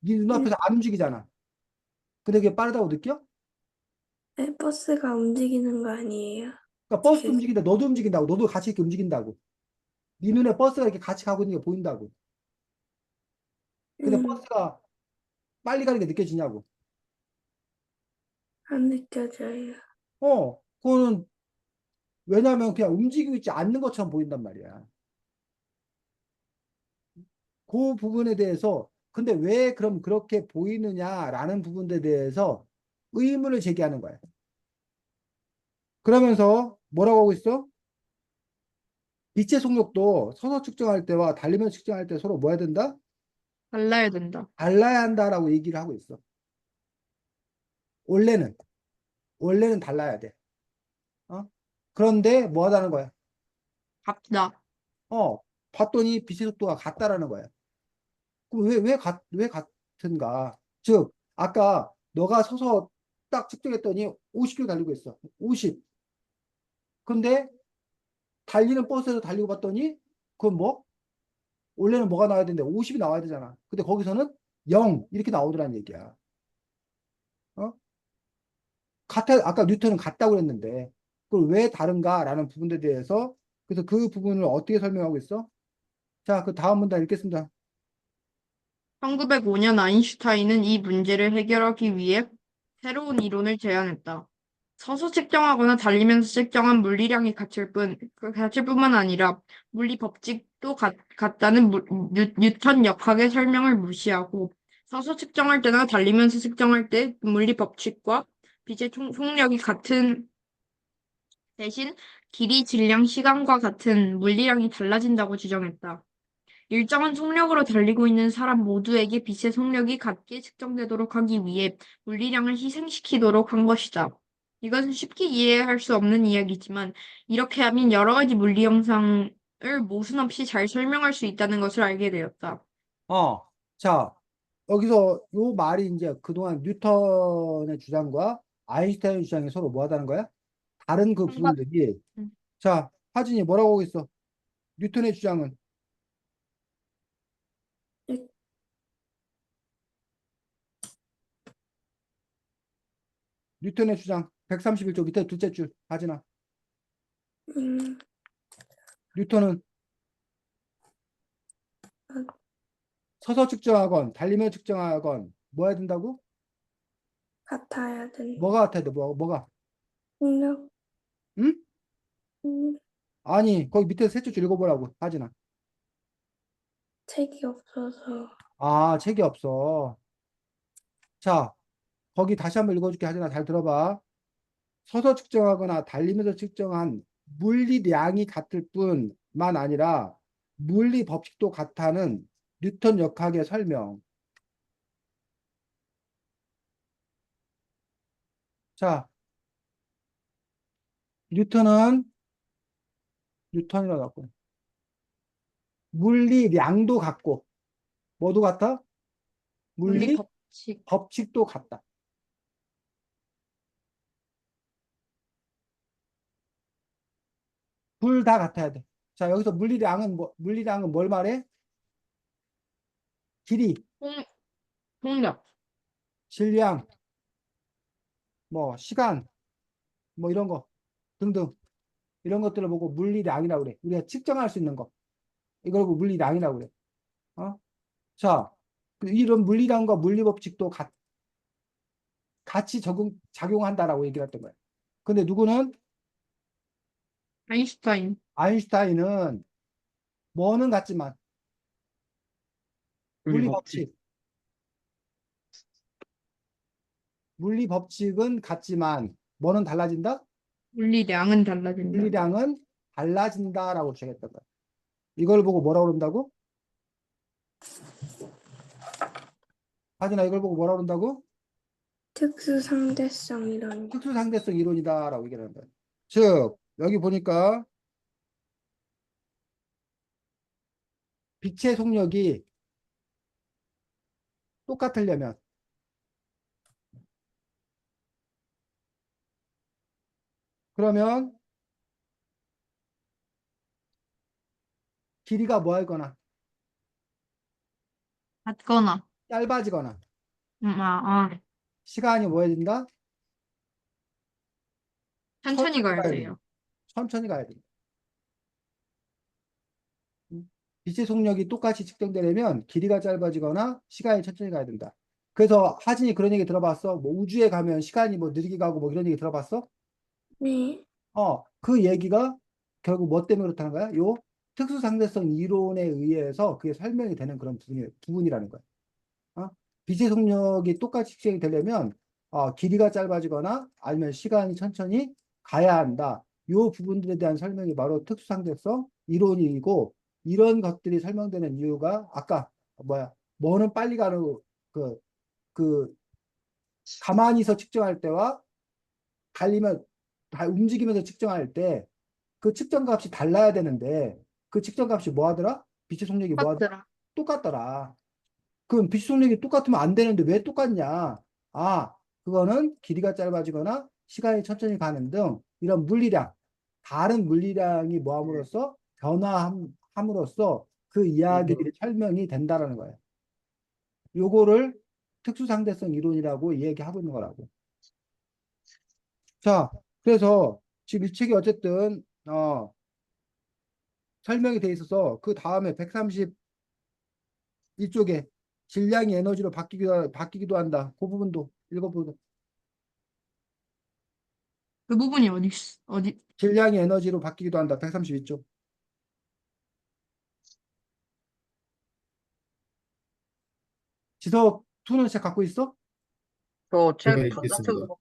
[SPEAKER 2] 네
[SPEAKER 3] 네,
[SPEAKER 2] 눈앞에서 안 움직이잖아. 근데 그게 빠르다고 느껴?
[SPEAKER 3] 네, 버스가 움직이는 거 아니에요?
[SPEAKER 2] 그러니까 버스도
[SPEAKER 3] 계속.
[SPEAKER 2] 움직인다. 너도 움직인다고. 너도 같이 이렇게 움직인다고. 네 눈에 버스가 이렇게 같이 가고 있는 게 보인다고. 근데
[SPEAKER 3] 음,
[SPEAKER 2] 버스가 빨리 가는 게 느껴지냐고.
[SPEAKER 3] 안 느껴져요.
[SPEAKER 2] 그거는 왜냐하면 그냥 움직이고 있지 않는 것처럼 보인단 말이야. 그 부분에 대해서 근데 왜 그럼 그렇게 보이느냐라는 부분에 대해서 의문을 제기하는 거야. 그러면서 뭐라고 하고 있어? 빛의 속력도 서서 측정할 때와 달리면서 측정할 때 서로 뭐 해야 된다?
[SPEAKER 5] 달라야 된다.
[SPEAKER 2] 달라야 한다라고 얘기를 하고 있어. 원래는 원래는 달라야 돼. 어? 그런데 뭐 하다는 거야?
[SPEAKER 5] 같다.
[SPEAKER 2] 봤더니 빛의 속도가 같다라는 거야. 그럼 왜 같은가? 즉, 아까 너가 서서 딱 측정했더니 50km 달리고 있어. 50. 근데 달리는 버스에서 달리고 봤더니 그건 뭐? 원래는 뭐가 나와야 되는데 50이 나와야 되잖아. 근데 거기서는 0 이렇게 나오더란 얘기야. 어? 아까 뉴턴은 같다고 그랬는데 그걸 왜 다른가라는 부분에 대해서 그래서 그 부분을 어떻게 설명하고 있어? 자, 그 다음 문단 읽겠습니다.
[SPEAKER 5] 1905년 아인슈타인은 이 문제를 해결하기 위해 새로운 이론을 제안했다. 서서 측정하거나 달리면서 측정한 물리량이 같을 뿐만 아니라 물리 법칙도 같다는 뉴턴 역학의 설명을 무시하고 서서 측정할 때나 달리면서 측정할 때 물리 법칙과 빛의 속력이 같은 대신 길이, 질량, 시간과 같은 물리량이 달라진다고 주장했다. 일정한 속력으로 달리고 있는 사람 모두에게 빛의 속력이 같게 측정되도록 하기 위해 물리량을 희생시키도록 한 것이다. 이것은 쉽게 이해할 수 없는 이야기지만 이렇게 하면 여러 가지 물리 현상을 모순 없이 잘 설명할 수 있다는 것을 알게 되었다.
[SPEAKER 2] 어, 자, 여기서 요 말이 이제 그동안 뉴턴의 주장과 아인슈타인의 주장이 서로 뭐 하다는 거야? 다른 그
[SPEAKER 5] 상관,
[SPEAKER 2] 부분들이.
[SPEAKER 5] 음,
[SPEAKER 2] 자, 하진이 뭐라고 하고 있어? 뉴턴의 주장은
[SPEAKER 3] 네,
[SPEAKER 2] 뉴턴의 주장 131쪽 밑에 둘째 줄 하진아.
[SPEAKER 3] 음,
[SPEAKER 2] 뉴턴은 서서 측정하건 달리며 측정하건 뭐 해야 된다고?
[SPEAKER 3] 같아야 된다.
[SPEAKER 2] 뭐가 같아야 돼? 뭐가?
[SPEAKER 3] 능력,
[SPEAKER 2] 응?
[SPEAKER 3] 음,
[SPEAKER 2] 아니, 거기 밑에 세 줄 읽어보라고, 하진아.
[SPEAKER 3] 책이 없어서
[SPEAKER 2] 아, 책이 없어. 자, 거기 다시 한번 읽어줄게, 하진아. 잘 들어봐. 서서 측정하거나 달리면서 측정한 물리량이 같을 뿐만 아니라 물리 법칙도 같다는 뉴턴 역학의 설명. 자, 뉴턴은 뉴턴이라고 갖고 물리량도 같고 뭐도 같아?
[SPEAKER 5] 물리
[SPEAKER 2] 물리
[SPEAKER 5] 법칙.
[SPEAKER 2] 법칙도 같다. 둘 다 같아야 돼. 자, 여기서 물리량은 뭘 말해? 길이,
[SPEAKER 5] 통, 통력.
[SPEAKER 2] 질량, 뭐 시간, 뭐 이런 거 등등 이런 것들을 보고 물리량이라고 그래. 우리가 측정할 수 있는 거. 이걸 보고 물리량이라고 그래. 어? 자, 이런 물리량과 물리법칙도 같이 작용한다라고 얘기를 했던 거야. 근데 누구는
[SPEAKER 5] 아인슈타인.
[SPEAKER 2] 아인슈타인은 뭐는 같지만
[SPEAKER 4] 우리 법칙.
[SPEAKER 2] 물리법칙, 물리법칙은 같지만 뭐는 달라진다?
[SPEAKER 5] 물리량은 달라진다.
[SPEAKER 2] 물리량은 달라진다라고 주장했던 거야. 이걸 보고 뭐라고 그런다고? 하진아 이걸 보고 뭐라고 그런다고?
[SPEAKER 3] 특수상대성 이론.
[SPEAKER 2] 특수상대성 이론이다라고 얘기를 하는 거야. 즉 여기 보니까 빛의 속력이 똑같으려면 그러면 길이가 뭐 하거나
[SPEAKER 5] 같거나.
[SPEAKER 2] 짧아지거나
[SPEAKER 5] 아, 아.
[SPEAKER 2] 시간이 뭐 해야 된다?
[SPEAKER 5] 천천히 가야
[SPEAKER 2] 가야 된다.
[SPEAKER 5] 돼요.
[SPEAKER 2] 천천히 가야 된다. 빛의 속력이 똑같이 측정되려면 길이가 짧아지거나 시간이 천천히 가야 된다. 그래서 하진이 그런 얘기 들어봤어? 뭐 우주에 가면 시간이 뭐 느리게 가고 뭐 이런 얘기 들어봤어?
[SPEAKER 3] 네,
[SPEAKER 2] 그 얘기가 결국 뭐 때문에 그렇다는 거야? 요 특수상대성 이론에 의해서 그게 설명이 되는 그런 부분이라는 거야. 어? 빛의 속력이 똑같이 측정이 되려면 길이가 짧아지거나 아니면 시간이 천천히 가야 한다. 요 부분들에 대한 설명이 바로 특수상대성 이론이고 이런 것들이 설명되는 이유가 아까 뭐는 빨리 가는 그, 그 가만히서 측정할 때와 달리면 움직이면서 측정할 때 그 측정값이 달라야 되는데 그 측정값이 뭐 하더라? 빛의 속력이 뭐 하더라?
[SPEAKER 5] 똑같더라.
[SPEAKER 2] 똑같더라. 그럼 빛 속력이 똑같으면 안 되는데 왜 똑같냐? 그거는 길이가 짧아지거나 시간이 천천히 가는 등 이런 물리량, 다른 물리량이 뭐함으로써 변화함으로써 그 이야기들이 설명이 된다라는 거예요. 요거를 특수상대성 이론이라고 얘기하고 있는 거라고. 자, 그래서 지금 이 책이 어쨌든 설명이 돼 있어서 그 다음에 131쪽에 질량이 에너지로 바뀌기도 한다. 그 부분도 읽어보자.
[SPEAKER 5] 그 부분이 어디?
[SPEAKER 2] 질량이 에너지로 바뀌기도 한다. 132쪽. 지석 2는 책 갖고 있어?
[SPEAKER 4] 저
[SPEAKER 1] 제가
[SPEAKER 4] 책
[SPEAKER 1] 읽겠습니다.
[SPEAKER 4] 전자책으로,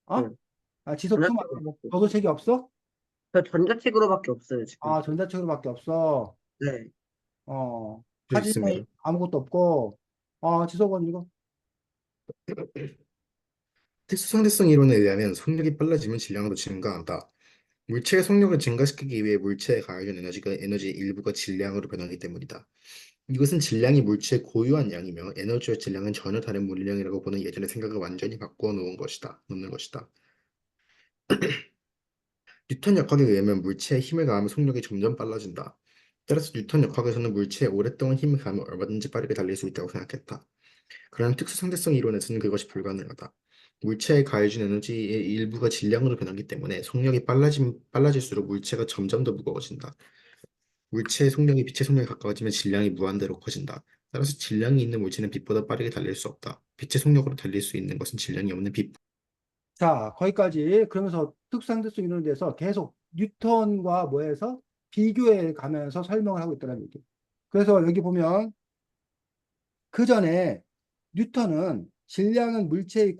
[SPEAKER 4] 네,
[SPEAKER 2] 어? 지석 2 말고.
[SPEAKER 4] 전자책으로밖에
[SPEAKER 2] 너도
[SPEAKER 4] 없어요.
[SPEAKER 2] 책이 없어?
[SPEAKER 4] 저 전자책으로밖에 없어요, 지금.
[SPEAKER 2] 전자책으로밖에 없어.
[SPEAKER 4] 네.
[SPEAKER 1] 저
[SPEAKER 2] 사진은
[SPEAKER 1] 있습니다.
[SPEAKER 2] 아무것도 없고. 지석은 이거.
[SPEAKER 1] 특수상대성 이론에 의하면 속력이 빨라지면 질량도 증가한다. 물체의 속력을 증가시키기 위해 물체에 가해진 에너지의 일부가 질량으로 변하기 때문이다. 이것은 질량이 물체의 고유한 양이며 에너지와 질량은 전혀 다른 물량이라고 보는 예전의 생각을 완전히 바꾸어 놓는 것이다. 뉴턴 역학에 의하면 물체에 힘을 가하면 속력이 점점 빨라진다. 따라서 뉴턴 역학에서는 물체에 오랫동안 힘을 가하면 얼마든지 빠르게 달릴 수 있다고 생각했다. 그러나 특수상대성 이론에서는 그것이 불가능하다. 물체에 가해진 에너지의 일부가 질량으로 변하기 때문에 속력이 빨라질수록 물체가 점점 더 무거워진다. 물체의 속력이 빛의 속력에 가까워지면 질량이 무한대로 커진다. 따라서 질량이 있는 물체는 빛보다 빠르게 달릴 수 없다. 빛의 속력으로 달릴 수 있는 것은 질량이 없는 빛.
[SPEAKER 2] 자, 거기까지 그러면서 특수상대성 이론에 대해서 계속 뉴턴과 뭐해서 비교해 가면서 설명을 하고 있다는 얘기. 그래서 여기 보면 그 전에 뉴턴은 질량은 물체의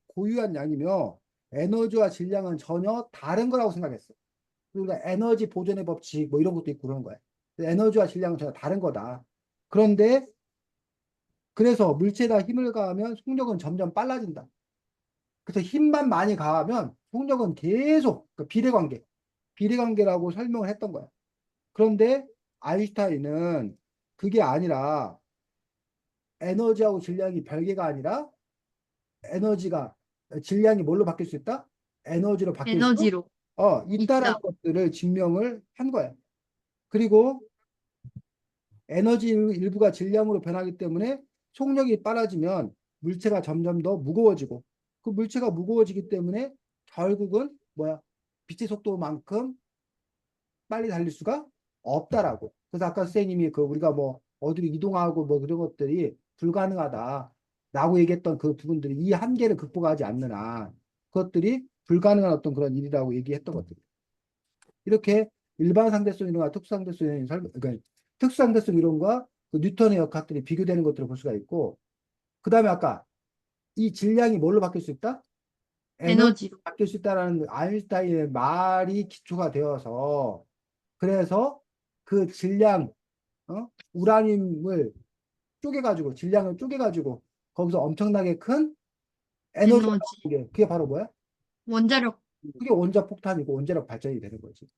[SPEAKER 2] 고유한 양이며 에너지와 질량은 전혀 다른 거라고 생각했어. 그러니까 에너지 보존의 법칙 뭐 이런 것도 있고 그런 거야. 에너지와 질량은 전혀 다른 거다. 그런데 그래서 물체에다 힘을 가하면 속력은 점점 빨라진다. 그래서 힘만 많이 가하면 속력은 계속 그 비례관계라고 설명을 했던 거야. 그런데 아인슈타인은 그게 아니라 에너지하고 질량이 별개가 아니라 에너지가 질량이 뭘로 바뀔 수 있다? 에너지로 바뀔 수
[SPEAKER 5] 에너지로
[SPEAKER 2] 있다라는
[SPEAKER 5] 있다.
[SPEAKER 2] 것들을 증명을 한 거야. 그리고 에너지 일부가 질량으로 변하기 때문에 속력이 빨라지면 물체가 점점 더 무거워지고 그 물체가 무거워지기 때문에 결국은 뭐야? 빛의 속도만큼 빨리 달릴 수가 없다라고. 그래서 아까 선생님이 그 우리가 뭐 어디로 이동하고 뭐 그런 것들이 불가능하다라고 얘기했던 그 부분들이 이 한계를 극복하지 않는 한 그것들이 불가능한 어떤 그런 일이라고 얘기했던 것들. 이렇게 일반 상대성 이론과 특수상대성 이론 그러니까 특수상대성 이론과 그 뉴턴의 역학들이 비교되는 것들을 볼 수가 있고 그 다음에 아까 이 질량이 뭘로 바뀔 수 있다? 에너지로
[SPEAKER 5] 에너지로.
[SPEAKER 2] 바뀔 수 있다라는 아인슈타인의 말이 기초가 되어서 그래서 그 질량 우라늄을 쪼개가지고 질량을 쪼개가지고 거기서 엄청나게 큰 에너지가
[SPEAKER 5] 에너지.
[SPEAKER 2] 나오는 게 그게 바로 뭐야?
[SPEAKER 5] 원자력.
[SPEAKER 2] 그게 원자폭탄이고 원자력 발전이 되는 거지.
[SPEAKER 1] 네.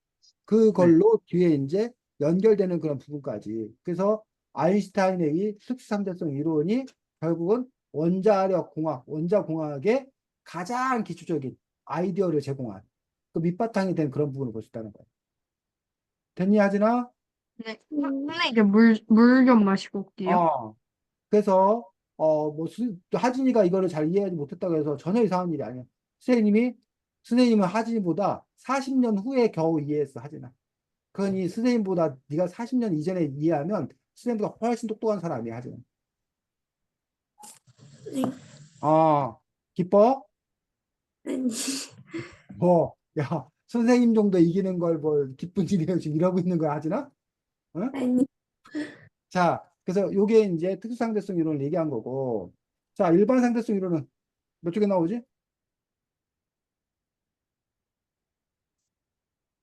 [SPEAKER 2] 그걸로 뒤에 이제 연결되는 그런 부분까지. 그래서 아인슈타인의 이 특수상대성 이론이 결국은 원자력 공학, 원자공학의 가장 기초적인 아이디어를 제공한 그 밑바탕이 된 그런 부분을 볼 수 있다는 거예요. 됐니, 하진아?
[SPEAKER 5] 네.
[SPEAKER 3] 음,
[SPEAKER 5] 선생님 이제 물 좀 마시고 올게요.
[SPEAKER 2] 그래서 뭐 하진이가 이거를 잘 이해하지 못했다고 해서 전혀 이상한 일이 아니야. 선생님이 선생님은 하진이보다 40년 후에 겨우 이해했어, 하진아. 그러니 선생님보다 네가 40년 이전에 이해하면 선생님보다 훨씬 똑똑한 사람이야, 하진아.
[SPEAKER 3] 네.
[SPEAKER 2] 아, 기뻐?
[SPEAKER 3] 아니,
[SPEAKER 2] 뭐, 야, 선생님 정도 이기는 걸 뭐 기쁜 일이라고 지금 이러고 있는 거야, 하진아? 응?
[SPEAKER 3] 아니,
[SPEAKER 2] 자, 그래서 요게 이제 특수상대성 이론을 얘기한 거고, 자, 일반 상대성 이론은 몇 쪽에 나오지?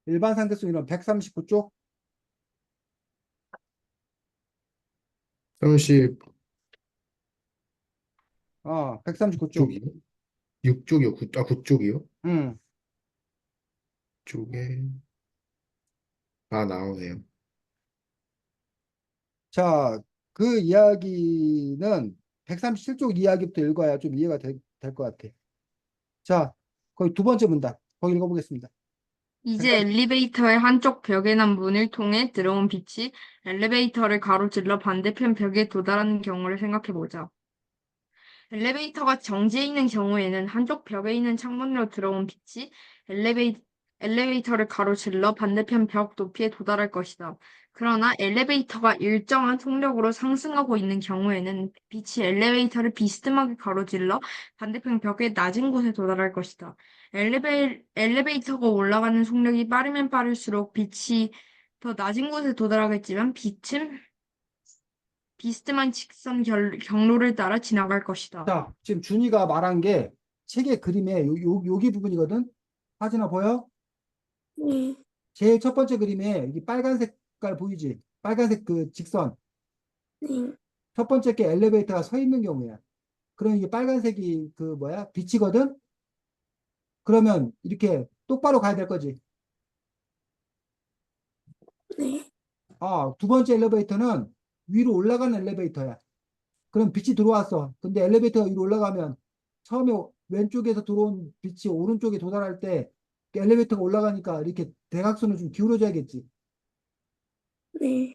[SPEAKER 2] 일반 상대성 이론 139쪽?
[SPEAKER 1] 36쪽이요?
[SPEAKER 2] 139쪽.
[SPEAKER 1] 6쪽이요? 9쪽이요?
[SPEAKER 2] 음.
[SPEAKER 1] 쪽에 다 나오네요.
[SPEAKER 2] 자, 그 이야기는 137쪽 이야기부터 읽어야 좀 이해가 될 것 같아. 자, 거기 두 번째 문단. 거기 읽어보겠습니다.
[SPEAKER 5] 이제 엘리베이터의 한쪽 벽에 난 문을 통해 들어온 빛이 엘리베이터를 가로질러 반대편 벽에 도달하는 경우를 생각해 보자. 엘리베이터가 정지해 있는 경우에는 한쪽 벽에 있는 창문으로 들어온 빛이 엘리베이, 엘리베이터를 가로질러 반대편 벽 높이에 도달할 것이다. 그러나 엘리베이터가 일정한 속력으로 상승하고 있는 경우에는 빛이 엘리베이터를 비스듬하게 가로질러 반대편 벽의 낮은 곳에 도달할 것이다. 엘리베이터가 올라가는 속력이 빠르면 빠를수록 빛이 더 낮은 곳에 도달하겠지만 빛은 비스듬한 직선 경로를 따라 지나갈 것이다.
[SPEAKER 2] 자, 지금 준이가 말한 게 책의 그림의 여기 부분이거든. 하진아 보여?
[SPEAKER 3] 네,
[SPEAKER 2] 제일 첫 번째 그림에 이 빨간 색깔 보이지? 빨간색 그 직선.
[SPEAKER 3] 네,
[SPEAKER 2] 첫 번째 게 엘리베이터가 서 있는 경우야. 그럼 이게 빨간색이 그 뭐야? 빛이거든? 그러면 이렇게 똑바로 가야 될 거지.
[SPEAKER 3] 네,
[SPEAKER 2] 두 번째 엘리베이터는 위로 올라가는 엘리베이터야. 그럼 빛이 들어왔어. 근데 엘리베이터가 위로 올라가면 처음에 왼쪽에서 들어온 빛이 오른쪽에 도달할 때 엘리베이터가 올라가니까 이렇게 대각선을 좀 기울어줘야겠지.
[SPEAKER 3] 네,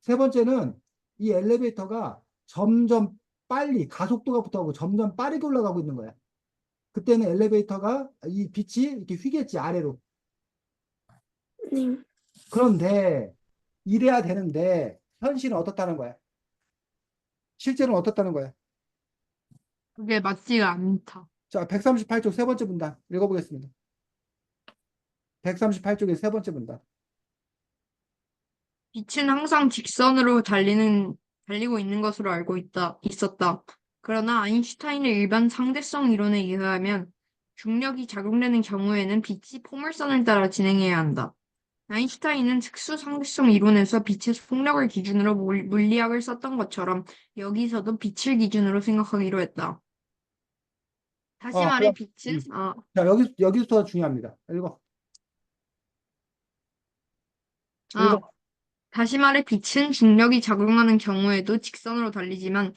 [SPEAKER 2] 세 번째는 이 엘리베이터가 점점 빨리 가속도가 붙어가고 점점 빠르게 올라가고 있는 거야. 그때는 엘리베이터가 이 빛이 이렇게 휘겠지, 아래로.
[SPEAKER 3] 네.
[SPEAKER 2] 그런데 이래야 되는데 현실은 어떻다는 거야? 실제로는 어떻다는 거야?
[SPEAKER 5] 그게 맞지가 않다.
[SPEAKER 2] 자, 138쪽 세 번째 문단 읽어보겠습니다. 138쪽의 세 번째 문단.
[SPEAKER 5] 빛은 항상 직선으로 달리고 있는 것으로 있었다. 그러나 아인슈타인의 일반 상대성 이론에 의하면 중력이 작용되는 경우에는 빛이 포물선을 따라 진행해야 한다. 아인슈타인은 특수 상대성 이론에서 빛의 속력을 기준으로 물리학을 썼던 것처럼 여기서도 빛을 기준으로 생각하기로 했다. 다시 말해
[SPEAKER 2] 그럼,
[SPEAKER 5] 빛은
[SPEAKER 2] 자, 여기부터 중요합니다. 읽어.
[SPEAKER 5] 아,
[SPEAKER 2] 읽어.
[SPEAKER 5] 다시 말해 빛은 중력이 작용하는 경우에도 직선으로 달리지만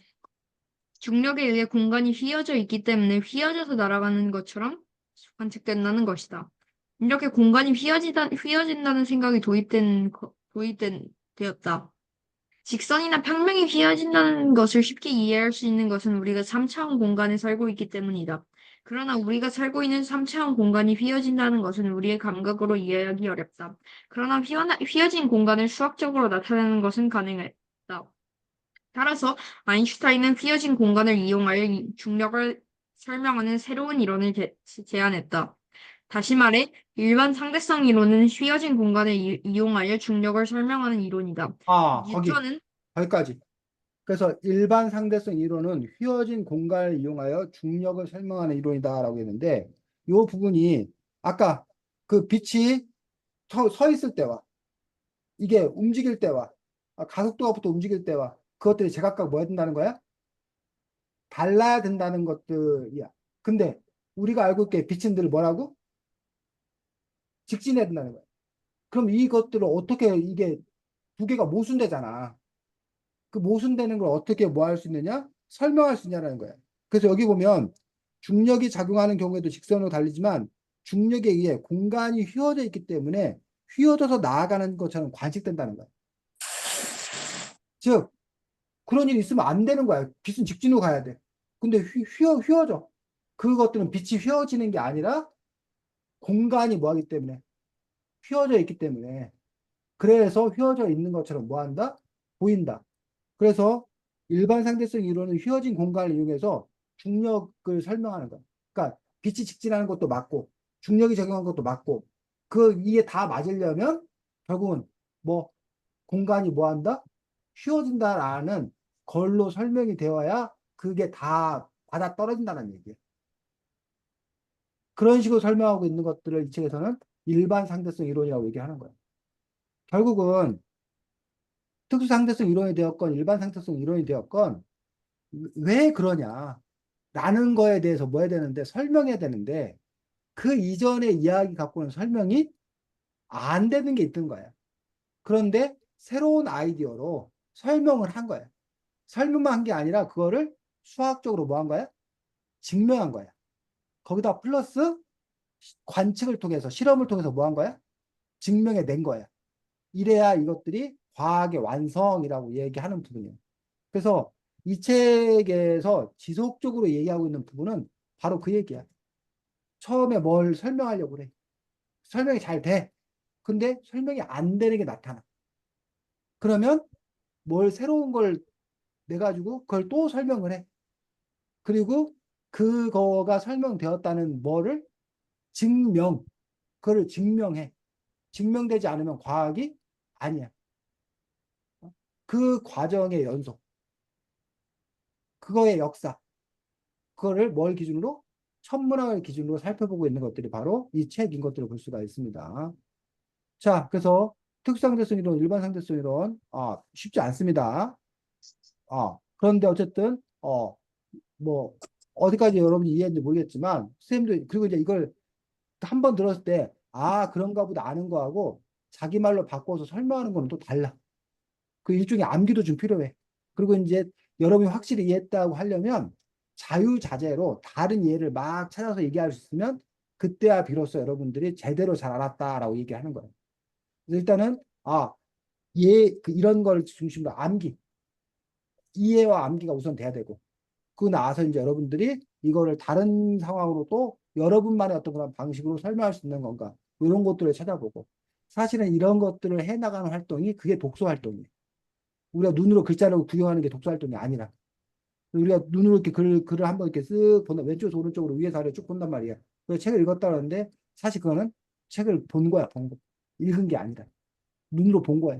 [SPEAKER 5] 중력에 의해 공간이 휘어져 있기 때문에 휘어져서 날아가는 것처럼 관측된다는 것이다. 이렇게 공간이 휘어진다는 생각이 되었다. 직선이나 평면이 휘어진다는 것을 쉽게 이해할 수 있는 것은 우리가 3차원 공간에 살고 있기 때문이다. 그러나 우리가 살고 있는 3차원 공간이 휘어진다는 것은 우리의 감각으로 이해하기 어렵다. 그러나 휘어진 공간을 수학적으로 나타내는 것은 가능했다. 따라서 아인슈타인은 휘어진 공간을 이용하여 중력을 설명하는 새로운 이론을 제안했다. 다시 말해, 일반 상대성 이론은 휘어진 공간을 이용하여 중력을 설명하는 이론이다.
[SPEAKER 2] 거기.
[SPEAKER 5] 뉴턴은
[SPEAKER 2] 거기까지. 그래서 일반 상대성 이론은 휘어진 공간을 이용하여 중력을 설명하는 이론이다라고 했는데 이 부분이 아까 그 빛이 서 있을 때와 이게 움직일 때와 가속도가부터 움직일 때와 그것들이 제각각 뭐 해야 된다는 거야? 달라야 된다는 것들이야. 근데 우리가 알고 있게 빛은 늘 뭐라고? 직진해야 된다는 거야. 그럼 이것들을 어떻게 이게 두 개가 모순되잖아. 그 모순되는 걸 어떻게 뭐 할 수 있느냐? 설명할 수 있냐라는 거야. 그래서 여기 보면 중력이 작용하는 경우에도 직선으로 달리지만 중력에 의해 공간이 휘어져 있기 때문에 휘어져서 나아가는 것처럼 관측된다는 거야. 즉, 그런 일이 있으면 안 되는 거야. 빛은 직진으로 가야 돼. 근데 휘어져. 그것들은 빛이 휘어지는 게 아니라 공간이 뭐 하기 때문에 휘어져 있기 때문에 그래서 휘어져 있는 것처럼 뭐 한다? 보인다. 그래서 일반 상대성 이론은 휘어진 공간을 이용해서 중력을 설명하는 거야. 그러니까 빛이 직진하는 것도 맞고 중력이 적용한 것도 맞고 이게 다 맞으려면 결국은 뭐 공간이 뭐 한다? 휘어진다라는 걸로 설명이 되어야 그게 다 받아 떨어진다는 얘기예요. 그런 식으로 설명하고 있는 것들을 이 책에서는 일반 상대성 이론이라고 얘기하는 거예요. 결국은 특수 상대성 이론이 되었건 일반 상대성 이론이 되었건 왜 그러냐 라는 거에 대해서 뭐 해야 되는데 설명해야 되는데 그 이전의 이야기 갖고는 설명이 안 되는 게 있던 거예요. 그런데 새로운 아이디어로 설명을 한 거예요. 설명만 한 게 아니라 그거를 수학적으로 뭐 한 거야? 증명한 거야. 거기다 플러스 관측을 통해서 실험을 통해서 뭐 한 거야? 증명해 낸 거야. 이래야 이것들이 과학의 완성이라고 얘기하는 부분이에요. 그래서 이 책에서 지속적으로 얘기하고 있는 부분은 바로 그 얘기야. 처음에 뭘 설명하려고 그래. 설명이 잘 돼. 근데 설명이 안 되는 게 나타나. 그러면 뭘 새로운 걸 내가지고 그걸 또 설명을 해. 그리고 그거가 설명되었다는 뭐를 그거를 증명해. 증명되지 않으면 과학이 아니야. 그 과정의 연속. 그거의 역사. 그거를 뭘 기준으로? 천문학을 기준으로 살펴보고 있는 것들이 바로 이 책인 것들을 볼 수가 있습니다. 자, 그래서 특수상대성 이론, 일반상대성 이론, 쉽지 않습니다. 그런데 어쨌든, 뭐, 어디까지 여러분이 이해했는지 모르겠지만, 선생님도, 그리고 이제 이걸 한 번 들었을 때, 그런가 보다 아는 거하고, 자기 말로 바꿔서 설명하는 거는 또 달라. 그 일종의 암기도 좀 필요해. 그리고 이제 여러분이 확실히 이해했다고 하려면, 자유자재로 다른 예를 막 찾아서 얘기할 수 있으면, 그때야 비로소 여러분들이 제대로 잘 알았다라고 얘기하는 거예요. 그래서 일단은, 이런 걸 중심으로 암기, 이해와 암기가 우선 돼야 되고, 그 나와서 이제 여러분들이 이거를 다른 상황으로 또 여러분만의 어떤 그런 방식으로 설명할 수 있는 건가 이런 것들을 찾아보고 사실은 이런 것들을 해나가는 활동이 그게 독서 활동이에요. 우리가 눈으로 글자를 구경하는 게 독서 활동이 아니라 우리가 눈으로 이렇게 글을 한번 이렇게 쓱 본다. 왼쪽에서 오른쪽으로 위에서 아래로 쭉 본단 말이야. 그래서 책을 읽었다 그러는데 사실 그거는 책을 본 거야, 본 거. 읽은 게 아니라. 눈으로 본 거야.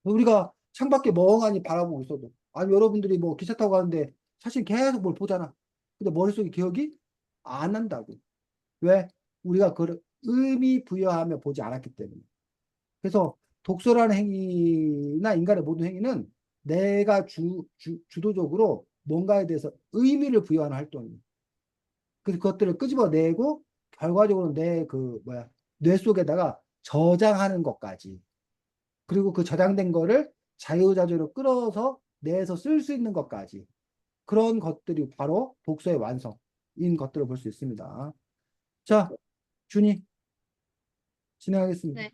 [SPEAKER 2] 우리가 창밖에 멍하니 바라보고 있어도 아니 여러분들이 뭐 기차 타고 가는데 사실 계속 뭘 보잖아. 근데 머릿속에 기억이 안 난다고. 왜? 우리가 그걸 의미 부여하며 보지 않았기 때문에. 그래서 독서라는 행위나 인간의 모든 행위는 내가 주도적으로 뭔가에 대해서 의미를 부여하는 활동이에요. 그래서 그것들을 끄집어내고 결과적으로 내 뇌 속에다가 저장하는 것까지. 그리고 그 저장된 거를 자유자재로 끌어서 뇌에서 쓸 수 있는 것까지. 그런 것들이 바로 독서의 완성인 것들을 볼 수 있습니다. 자, 준이 진행하겠습니다.
[SPEAKER 5] 네.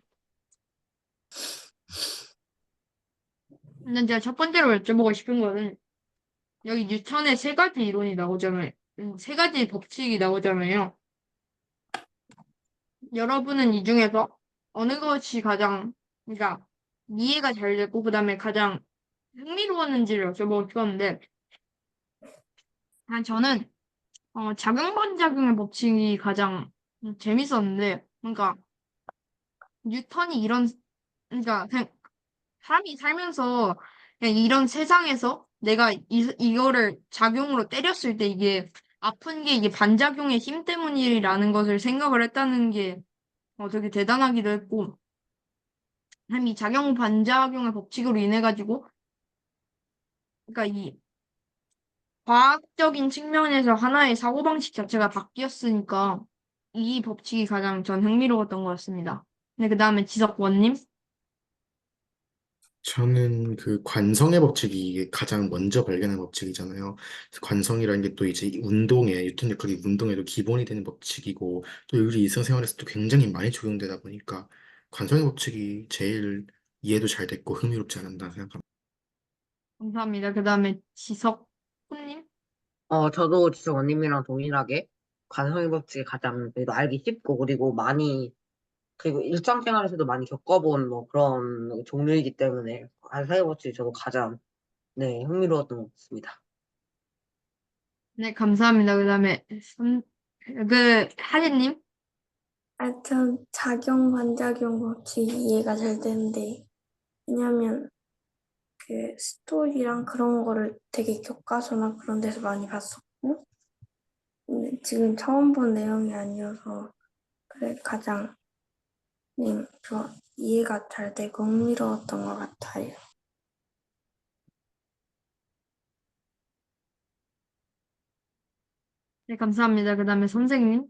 [SPEAKER 5] 근데 제가 첫 번째로 여쭤보고 싶은 거는 여기 뉴턴의 세 가지 이론이 나오잖아요. 세 가지 법칙이 나오잖아요. 여러분은 이 중에서 어느 것이 가장, 그러니까 이해가 잘 됐고, 그 다음에 가장 흥미로웠는지를 여쭤보고 싶었는데, 저는 작용반작용의 법칙이 가장 재밌었는데, 그러니까 뉴턴이 그러니까 그냥 사람이 살면서 그냥 이런 세상에서 내가 이거를 작용으로 때렸을 때 이게 아픈 게 이게 반작용의 힘 때문이라는 것을 생각을 했다는 게 되게 대단하기도 했고, 이 작용 반작용의 법칙으로 인해 가지고, 그러니까 이 과학적인 측면에서 하나의 사고방식 자체가 바뀌었으니까 이 법칙이 가장 전 흥미로웠던 것 같습니다. 네, 그 다음에 지석원님.
[SPEAKER 1] 저는 그 관성의 법칙이 이게 가장 먼저 발견한 법칙이잖아요. 그래서 관성이라는 게 또 이제 뉴턴 역학의 운동에도 기본이 되는 법칙이고, 또 우리 일상생활에서도 굉장히 많이 적용되다 보니까 관성의 법칙이 제일 이해도 잘 됐고 흥미롭지 않았나 생각합니다.
[SPEAKER 5] 감사합니다. 그 다음에 지석훈님.
[SPEAKER 4] 저도 지금 원님이랑 동일하게 관성의 법칙이 가장 그래도 알기 쉽고, 그리고 그리고 일상생활에서도 많이 겪어본 뭐 그런 종류이기 때문에 관성의 법칙이 저도 가장, 네, 흥미로웠던 것 같습니다.
[SPEAKER 5] 네, 감사합니다. 그 다음에 하진님.
[SPEAKER 3] 하여튼 작용 반작용 법칙 이해가 잘 되는데 왜냐면 그 스토리랑 그런 거를 되게 교과서나 그런 데서 많이 봤었고 근데 지금 처음 본 내용이 아니어서 그래 가장 좋아 이해가 잘 되고 흥미로웠던 것 같아요.
[SPEAKER 5] 네, 감사합니다. 그 다음에 선생님.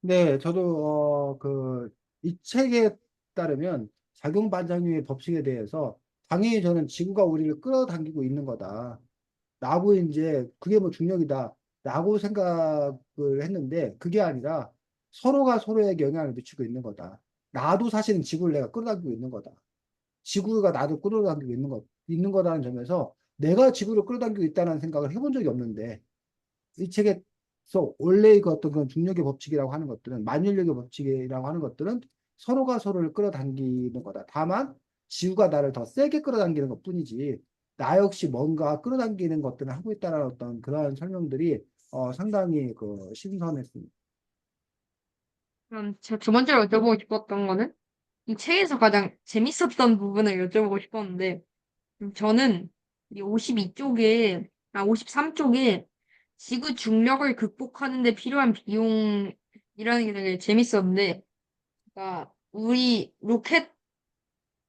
[SPEAKER 2] 네, 저도 이 책에 따르면 작용반작용의 법칙에 대해서 당연히 저는 지구가 우리를 끌어당기고 있는 거다. 라고 이제 그게 뭐 중력이다. 라고 생각을 했는데 그게 아니라 서로가 서로에게 영향을 미치고 있는 거다. 나도 사실은 지구를 내가 끌어당기고 있는 거다. 지구가 나도 끌어당기고 있는 거다는 점에서 내가 지구를 끌어당기고 있다는 생각을 해본 적이 없는데 이 책에서 원래 그 어떤 그런 중력의 법칙이라고 하는 것들은 만유력의 법칙이라고 하는 것들은 서로가 서로를 끌어당기는 거다. 다만 지구가 나를 더 세게 끌어당기는 것뿐이지 나 역시 뭔가 끌어당기는 것들을 하고 있다는 어떤 그러한 설명들이 상당히 신선했습니다.
[SPEAKER 5] 그럼 제가 두 번째로 여쭤보고 싶었던 거는 이 책에서 가장 재밌었던 부분을 여쭤보고 싶었는데 저는 이 53쪽에 지구 중력을 극복하는 데 필요한 비용이라는 게 되게 재밌었는데, 그러니까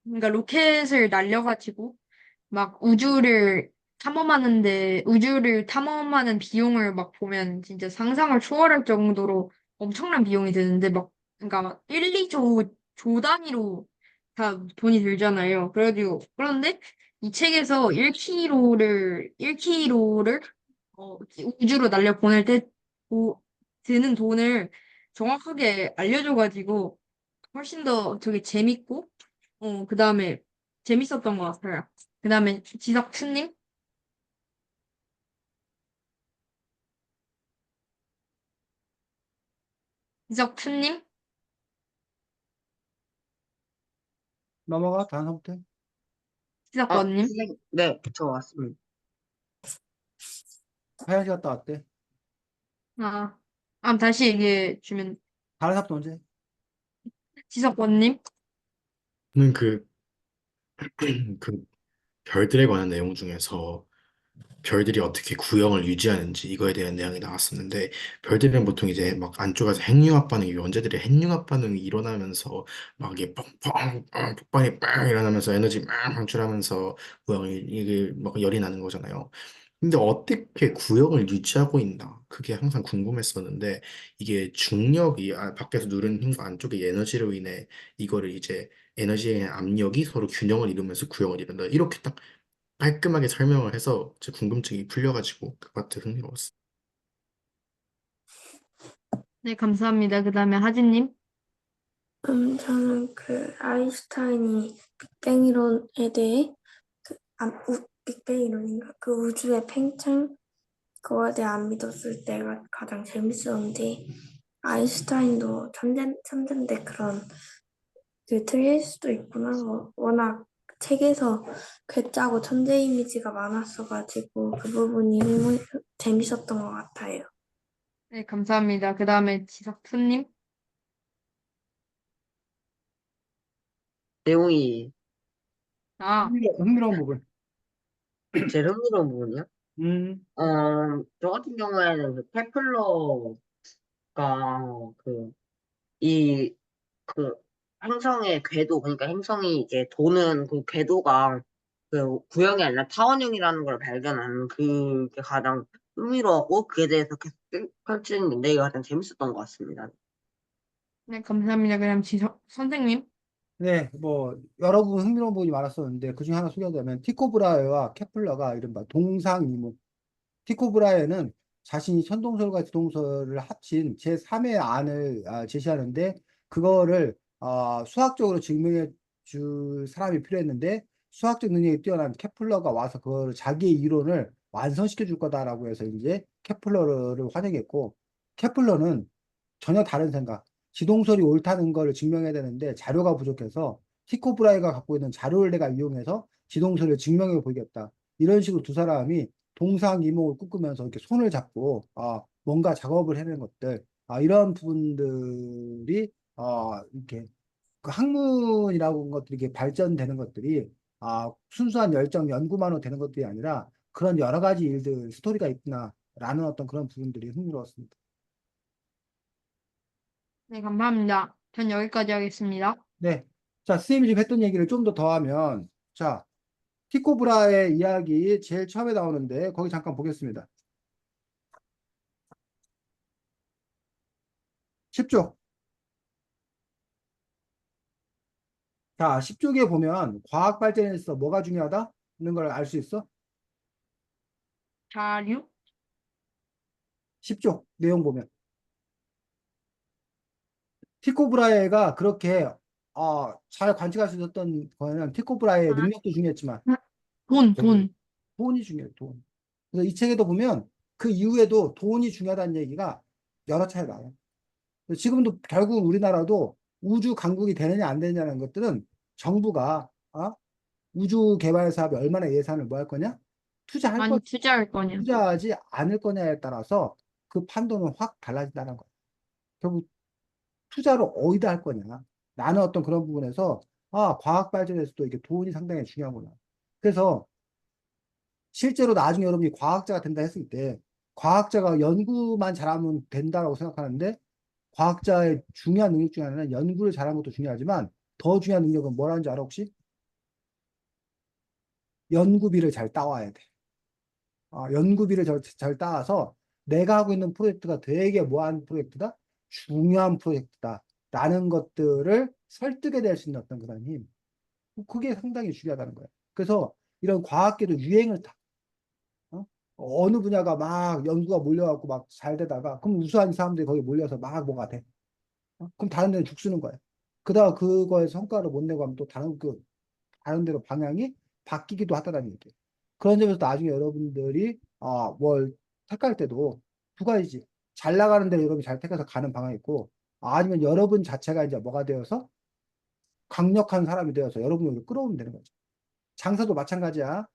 [SPEAKER 5] 그러니까 로켓을 날려가지고 막 우주를 탐험하는 비용을 막 보면 진짜 상상을 초월할 정도로 엄청난 비용이 드는데 그러니까 막 1, 2조 단위로 다 돈이 들잖아요. 그런데 이 책에서 1kg를 우주로 날려 보낼 때 드는 돈을 정확하게 알려줘가지고 훨씬 더 되게 재밌고 그 다음에 재밌었던 것 같아요. 그 다음에 지석춘님. 지석투님,
[SPEAKER 2] 넘어가, 다음부터.
[SPEAKER 5] 지석원님.
[SPEAKER 4] 네, 저 왔습니다.
[SPEAKER 2] 화장실 갔다 왔대.
[SPEAKER 5] 다시 얘기해 주면,
[SPEAKER 2] 다른 사람도 언제?
[SPEAKER 5] 지석원님.
[SPEAKER 1] 저는 그 별들에 관한 내용 중에서 별들이 어떻게 구형을 유지하는지 이거에 대한 내용이 나왔었는데 별들은 보통 이제 막 안쪽에서 핵융합 반응이 원자들의 핵융합 반응이 일어나면서 막 이게 뻥뻥 폭발이 빵 일어나면서 에너지 막 방출하면서 구형이 이게 막 열이 나는 거잖아요. 근데 어떻게 구형을 유지하고 있나? 그게 항상 궁금했었는데 이게 중력이 밖에서 누르는 힘과 안쪽의 에너지로 인해 이거를 이제 에너지의 압력이 서로 균형을 이루면서 구형을 이룬다. 이렇게 딱 깔끔하게 설명을 해서 제 궁금증이 풀려가지고 그거 되게 흥미로웠어.
[SPEAKER 5] 네, 감사합니다. 그 다음에 하진님.
[SPEAKER 3] 저는 그 아인슈타인이 빅뱅 이론에 대해 빅뱅 이론인가? 그 우주의 팽창 그거에 대해 안 믿었을 때가 가장 재밌었는데 아인슈타인도 천재인데 그런 그 틀릴 수도 있구나. 워낙 책에서 괴짜고 천재 이미지가 많았어가지고 그 부분이 재밌었던 것 같아요.
[SPEAKER 5] 네, 감사합니다. 그 다음에 지석투님.
[SPEAKER 4] 내용이
[SPEAKER 5] 아,
[SPEAKER 2] 흥미로운 부분.
[SPEAKER 4] 제일 흥미로운 부분이요?
[SPEAKER 2] 음,
[SPEAKER 4] 저 같은 경우에는 그 케플러가 그, 이, 그, 행성의 궤도, 그러니까 행성이 이제 도는 그 궤도가 그 구형이 아니라 타원형이라는 걸 발견한 그게 가장 흥미로웠고, 그에 대해서 계속 펼치는 문제가 가장 재밌었던 것 같습니다.
[SPEAKER 5] 네, 감사합니다. 그 다음 선생님.
[SPEAKER 2] 네, 뭐 여러 부분 흥미로운 부분이 많았었는데 그중에 하나 소개하자면 티코 브라헤와 케플러가 이른바 동상이몽. 티코 브라헤는 자신이 천동설과 지동설을 합친 제3의 안을 제시하는데 그거를 수학적으로 증명해 줄 사람이 필요했는데 수학적 능력이 뛰어난 케플러가 와서 그거를 자기의 이론을 완성시켜 줄 거다라고 해서 이제 케플러를 환영했고 케플러는 전혀 다른 생각. 지동설이 옳다는 걸 증명해야 되는데 자료가 부족해서 티코 브라이가 갖고 있는 자료를 내가 이용해서 지동설을 증명해 보이겠다. 이런 식으로 두 사람이 동상이몽을 꿈꾸면서 이렇게 손을 잡고 뭔가 작업을 해내는 것들 이런 부분들이 이렇게 그 학문이라고 하는 것들이 이렇게 발전되는 것들이 순수한 열정 연구만으로 되는 것들이 아니라 그런 여러 가지 일들 스토리가 있구나라는 어떤 그런 부분들이 흥미로웠습니다.
[SPEAKER 5] 네, 감사합니다. 전 여기까지 하겠습니다.
[SPEAKER 2] 네. 자, 선생님이 지금 했던 얘기를 좀 더 더하면, 자, 티코브라의 이야기 제일 처음에 나오는데, 거기 잠깐 보겠습니다. 10쪽. 자, 10쪽에 보면, 과학 발전에 있어 뭐가 중요하다? 는 걸 알 수 있어?
[SPEAKER 5] 자류?
[SPEAKER 2] 10쪽 내용 보면. 티코브라이가 그렇게, 잘 관측할 수 있었던 거는 티코브라이의
[SPEAKER 5] 아,
[SPEAKER 2] 능력도 중요했지만,
[SPEAKER 5] 돈.
[SPEAKER 2] 돈이 중요해요, 돈. 그래서 이 책에도 보면, 그 이후에도 돈이 중요하다는 얘기가 여러 차례 나와요. 지금도 결국 우리나라도 우주 강국이 되느냐 안 되느냐는 것들은 정부가 우주 개발 사업에 얼마나 예산을 뭐 할 거냐? 투자할 거,
[SPEAKER 5] 많이 투자할 거냐?
[SPEAKER 2] 투자하지 않을 거냐에 따라서 그 판도는 확 달라진다는 거예요. 결국 투자를 어디다 할 거냐? 라는 어떤 그런 부분에서 과학 발전에서도 이게 돈이 상당히 중요하구나. 그래서 실제로 나중에 여러분이 과학자가 된다 했을 때 과학자가 연구만 잘하면 된다라고 생각하는데 과학자의 중요한 능력 중에 하나는 연구를 잘하는 것도 중요하지만 더 중요한 능력은 뭐라는 줄 알아 혹시? 연구비를 잘 따와야 돼. 연구비를 잘 따와서 내가 하고 있는 프로젝트가 되게 뭐한 프로젝트다? 중요한 프로젝트다. 라는 것들을 설득해 낼 수 있는 어떤 그런 힘. 그게 상당히 중요하다는 거예요. 그래서 이런 과학계도 유행을 타. 어느 분야가 막 연구가 몰려갖고 막 잘 되다가 그럼 우수한 사람들이 거기 몰려서 막 뭐가 돼. 그럼 다른 데는 죽 쓰는 거예요. 그다가 그거에 성과를 못 내고 하면 또 다른 데로 방향이 바뀌기도 하다라는 얘기예요. 그런 점에서 나중에 여러분들이 뭘 택할 때도 두 가지지. 잘 나가는 데를 여러분이 잘 택해서 가는 방향이 있고 아니면 여러분 자체가 이제 뭐가 되어서 강력한 사람이 되어서 여러분을 끌어오면 되는 거죠. 장사도 마찬가지야.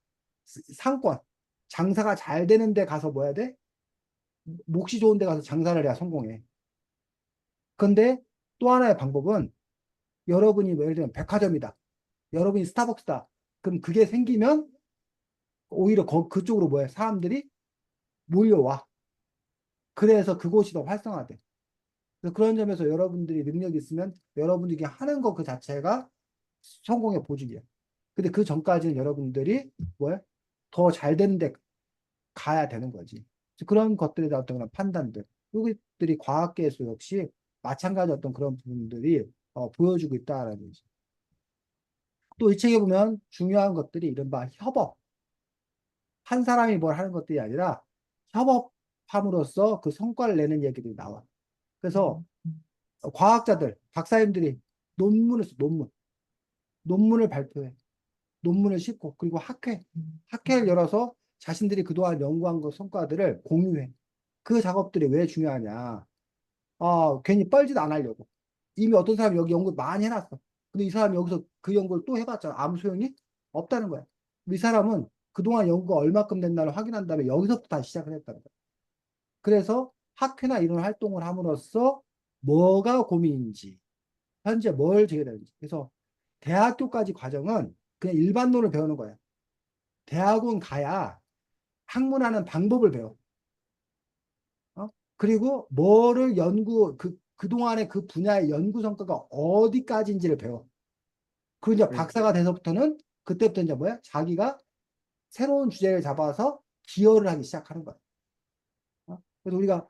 [SPEAKER 2] 상권. 장사가 잘 되는 데 가서 뭐 해야 돼? 몫이 좋은 데 가서 장사를 해야 성공해. 근데 또 하나의 방법은 여러분이 뭐 예를 들면 백화점이다. 여러분이 스타벅스다. 그럼 그게 생기면 오히려 그쪽으로 뭐해? 사람들이 몰려와. 그래서 그곳이 더 활성화돼. 그래서 그런 점에서 여러분들이 능력이 있으면 여러분들이 하는 거 그 자체가 성공의 보직이야. 근데 그 전까지는 여러분들이 뭐야? 더 잘 되는 데 가야 되는 거지. 그런 것들에 대한 어떤 그런 판단들. 이것들이 과학계에서 역시 마찬가지 어떤 그런 부분들이 보여주고 있다라는 거지. 또 이 책에 보면 중요한 것들이 이른바 협업. 한 사람이 뭘 하는 것들이 아니라 협업함으로써 그 성과를 내는 얘기들이 나와. 그래서 과학자들, 박사님들이 논문을 써, 논문을 발표해. 논문을 싣고, 그리고 학회를 열어서 자신들이 그동안 연구한 그 성과들을 공유해. 그 작업들이 왜 중요하냐. 괜히 뻘짓 안 하려고. 이미 어떤 사람이 여기 연구 많이 해놨어. 근데 이 사람이 여기서 그 연구를 또 해봤잖아. 아무 소용이 없다는 거야. 이 사람은 그동안 연구가 얼마큼 됐나를 확인한 다음에 여기서부터 다시 시작을 했다는 거야. 그래서 학회나 이런 활동을 함으로써 뭐가 고민인지, 현재 뭘 제기되는지. 그래서 대학교까지 과정은 그냥 일반론을 배우는 거야. 대학원 가야 학문하는 방법을 배워. 그리고 뭐를 그동안의 그 분야의 연구 성과가 어디까지인지를 배워. 그리고 이제 박사가 돼서부터는 그때부터 이제 뭐야? 자기가 새로운 주제를 잡아서 기여를 하기 시작하는 거야. 그래서 우리가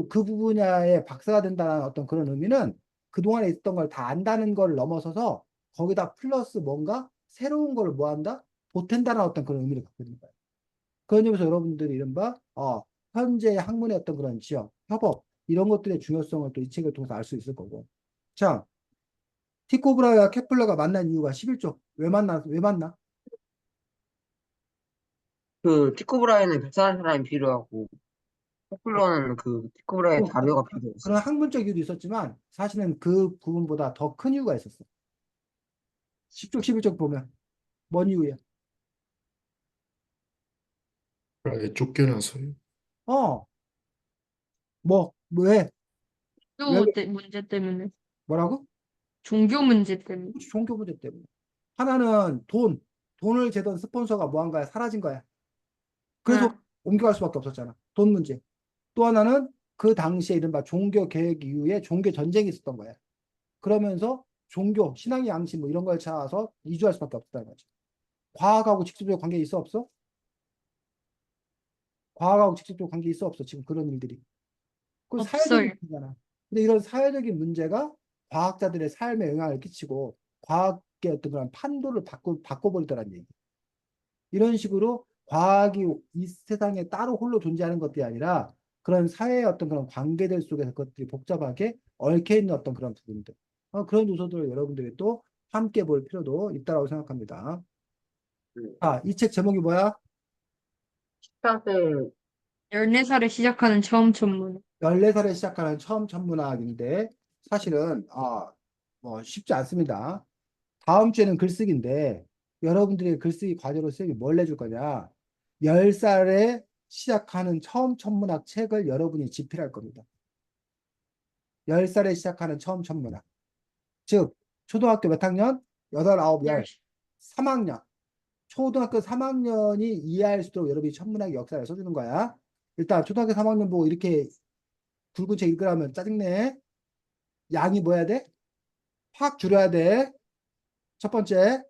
[SPEAKER 2] 그 분야의 박사가 된다는 어떤 그런 의미는 그동안에 있었던 걸 다 안다는 걸 넘어서서 거기다 플러스 뭔가 새로운 걸 뭐 한다? 보탠다는 어떤 그런 의미를 갖고 있는 거예요. 그런 점에서 여러분들이 이른바 현재 학문의 어떤 그런 지역, 협업 이런 것들의 중요성을 또 이 책을 통해서 알 수 있을 거고. 자, 티코브라와 케플러가 만난 이유가 11조. 왜 만나?
[SPEAKER 4] 그 티코브라에는 괜찮은 사람이 필요하고 포플러는 그 티코브라의
[SPEAKER 2] 뭐,
[SPEAKER 4] 자료가 필요했어.
[SPEAKER 2] 그런 학문적 이유도 있었지만 사실은 그 부분보다 더 큰 이유가 있었어. 10조, 11조 보면 뭔 이유야?
[SPEAKER 1] 아예 쫓겨나서요.
[SPEAKER 2] 어, 왜? 왜?
[SPEAKER 5] 문제 때문에.
[SPEAKER 2] 뭐라고?
[SPEAKER 5] 종교 문제 때문에.
[SPEAKER 2] 종교 문제 때문에. 하나는 돈을 재던 스폰서가 뭐 한 거야? 사라진 거야. 그래서
[SPEAKER 5] 아,
[SPEAKER 2] 옮겨갈 수밖에 없었잖아. 돈 문제. 또 하나는 그 당시에 이른바 종교 개혁 이후에 종교 전쟁이 있었던 거야. 그러면서 종교, 신앙의 양심 뭐 이런 걸 찾아서 이주할 수밖에 없다는 거지. 과학하고 직접적으로 관계 있어 없어? 과학하고 직접적으로 관계 있어 없어? 지금 그런 일들이. 그 사회적인
[SPEAKER 5] 없어요.
[SPEAKER 2] 문제잖아. 근데 이런 사회적인 문제가 과학자들의 삶에 영향을 끼치고 과학의 어떤 그런 판도를 바꿔버리더란 얘기. 이런 식으로 과학이 이 세상에 따로 홀로 존재하는 것들이 아니라 그런 사회의 어떤 그런 관계들 속에서 그것들이 복잡하게 얽혀 있는 어떤 그런 부분들. 그런 요소들을 여러분들이 또 함께 볼 필요도 있다고 생각합니다. 이 책 제목이 뭐야?
[SPEAKER 4] 14세
[SPEAKER 5] 14살에 시작하는 처음 천문.
[SPEAKER 2] 14살에 시작하는 처음 천문학인데 사실은 뭐 쉽지 않습니다. 다음 주에는 글쓰기인데 여러분들이 글쓰기 과제로 쓰기 뭘 내줄 거냐? 10살에 시작하는 처음 천문학 책을 여러분이 집필할 겁니다. 10살에 시작하는 처음 천문학. 즉, 초등학교 몇 학년? 8, 9, 10. 3학년. 초등학교 3학년이 이해할 수 있도록 여러분이 천문학 역사를 써주는 거야. 일단 초등학교 3학년 보고 이렇게 굵은 책 읽으라면 짜증내. 양이 뭐 해야 돼? 확 줄여야 돼. 첫 번째.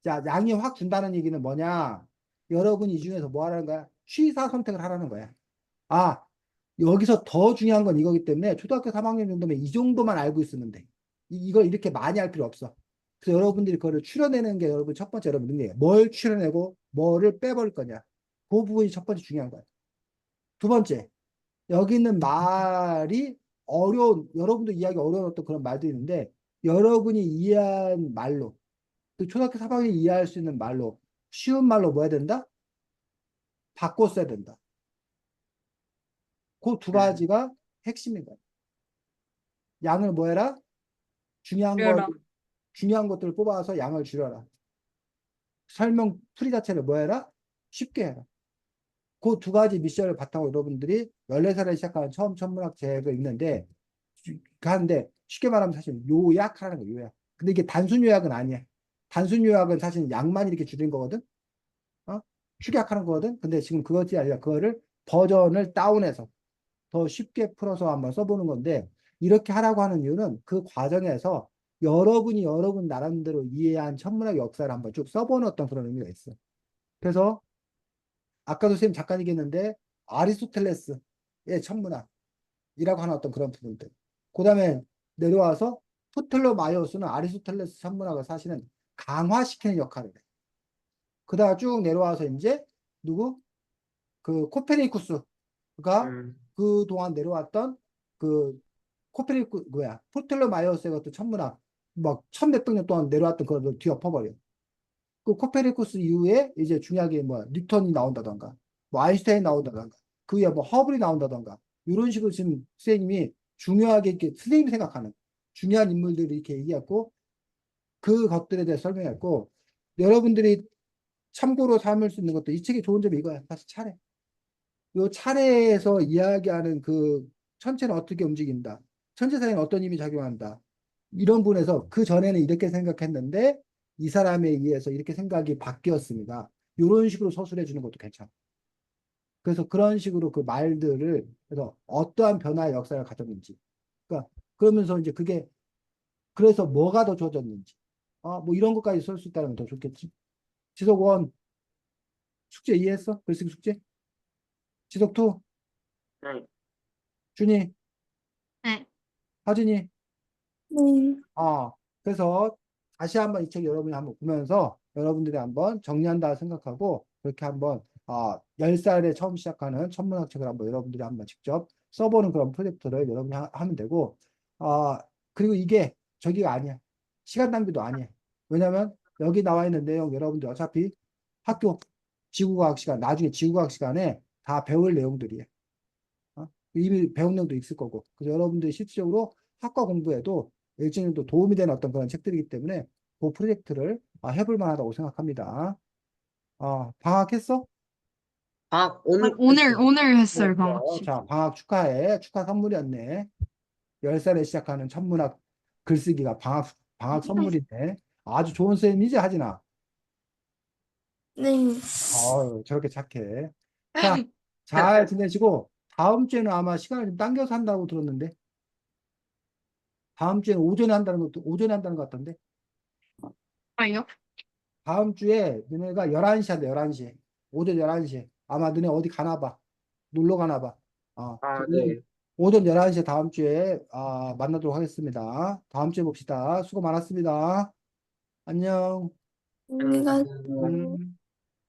[SPEAKER 2] 자, 양이 확 준다는 얘기는 뭐냐? 여러분이 이 중에서 뭐 하라는 거야? 취사 선택을 하라는 거야. 아, 여기서 더 중요한 건 이거기 때문에 초등학교 3학년 정도면 이 정도만 알고 있으면 돼. 이걸 이렇게 많이 할 필요 없어. 그래서 여러분들이 그거를 추려내는 게 여러분 첫 번째 여러분 능력이에요. 뭘 추려내고 뭐를 빼버릴 거냐. 그 부분이 첫 번째 중요한 거야. 두 번째, 여기 있는 말이 여러분도 이해하기 어려운 어떤 그런 말도 있는데 여러분이 이해한 말로 그 초등학교 3학년이 이해할 수 있는 말로 쉬운 말로 뭐 해야 된다? 바꿔 써야 된다. 그 두 가지가 핵심인 거야. 양을 뭐 해라? 중요한 걸,
[SPEAKER 5] 줄여라.
[SPEAKER 2] 중요한 것들을 뽑아서 양을 줄여라. 설명 풀이 자체를 뭐 해라? 쉽게 해라. 그 두 가지 미션을 바탕으로 여러분들이 14살에 시작하는 처음 천문학 책을 읽는데, 하는데 쉽게 말하면 사실 요약하는 거예요, 요약. 근데 이게 단순 요약은 아니야. 단순 요약은 사실 양만 이렇게 줄인 거거든. 어? 축약하는 거거든. 근데 지금 그것이 아니라 그거를 버전을 다운해서 더 쉽게 풀어서 한번 써보는 건데, 이렇게 하라고 하는 이유는 그 과정에서 여러분이 여러분 나름대로 이해한 천문학 역사를 한번 쭉 써보는 어떤 그런 의미가 있어. 그래서 아까도 선생님 잠깐 얘기했는데 아리스토텔레스의 천문학이라고 하는 어떤 그런 부분들. 그 다음에 내려와서 프톨로마이오스는 아리스토텔레스 천문학을 사실은 강화시키는 역할을 해. 그다가 쭉 내려와서 이제 누구? 그 코페르니쿠스가
[SPEAKER 4] 음,
[SPEAKER 2] 그동안 내려왔던 그 뭐야, 프톨로마이오스의 어떤 천문학 막 천몇백 년 동안 내려왔던 그걸 뒤엎어버려. 그 코페르니쿠스 이후에 이제 중요하게 뭐 뉴턴이 나온다던가 뭐 아인슈타인이 나온다던가 그 위에 뭐 허블이 나온다던가 이런 식으로 지금 선생님이 중요하게 이렇게 선생님이 생각하는 중요한 인물들을 이렇게 얘기했고 그 것들에 대해 설명했고 여러분들이 참고로 삼을 수 있는 것도 이 책의 좋은 점이 이거야. 사실 차례. 요 차례에서 이야기하는 그 천체는 어떻게 움직인다. 천체사에는 어떤 힘이 작용한다. 이런 분에서 그 전에는 이렇게 생각했는데 이 사람에 의해서 이렇게 생각이 바뀌었습니다. 이런 식으로 서술해 주는 것도 괜찮아. 그래서 그런 식으로 그 말들을 그래서 어떠한 변화의 역사를 가졌는지. 그러니까 그러면서 이제 그게 그래서 뭐가 더 좋아졌는지. 뭐 이런 것까지 쓸 수 있다면 더 좋겠지. 지속원 숙제 이해했어? 글쓰기 숙제? 지속투
[SPEAKER 4] 네.
[SPEAKER 2] 준이
[SPEAKER 5] 네.
[SPEAKER 2] 하진이
[SPEAKER 3] 네.
[SPEAKER 2] 아, 그래서 다시 한번 이 책 여러분이 한번 보면서 여러분들이 한번 정리한다 생각하고 그렇게 한번 10살에 처음 시작하는 천문학 책을 한번 여러분들이 한번 직접 써보는 그런 프로젝트를 여러분이 하면 되고 아, 그리고 이게 저기가 아니야. 시간 낭비도 아니야. 왜냐면 여기 나와 있는 내용 여러분들 어차피 학교 지구과학 시간 나중에 지구과학 시간에 다 배울 내용들이에요. 이미 배운 내용도 있을 거고. 그래서 여러분들이 실질적으로 학과 공부에도 일정도 도움이 되는 어떤 그런 책들이기 때문에 그 프로젝트를 해볼 만하다고 생각합니다. 방학했어?
[SPEAKER 4] 오늘
[SPEAKER 5] 오늘 했어요,
[SPEAKER 2] 그랬어.
[SPEAKER 5] 방학식.
[SPEAKER 2] 자, 방학 축하해. 축하 선물이었네. 10살에 시작하는 천문학 글쓰기가 방학 선물이네. 아주 좋은 쌤이지, 하진아.
[SPEAKER 3] 네.
[SPEAKER 2] 저렇게 착해. 자, 잘 지내시고, 다음 주에는 아마 시간을 좀 당겨서 한다고 들었는데, 다음 주에는 오전에 한다는 것 같던데,
[SPEAKER 5] 아니요?
[SPEAKER 2] 다음 주에 너네가 11시 한다, 11시. 오전 11시에. 아마 너네 어디 가나 봐. 놀러 가나 봐.
[SPEAKER 4] 네.
[SPEAKER 2] 오전 11시에 다음 주에 만나도록 하겠습니다. 다음 주에 봅시다. 수고 많았습니다. 안녕.
[SPEAKER 3] 안녕히 가세요.
[SPEAKER 4] 음.
[SPEAKER 2] 음.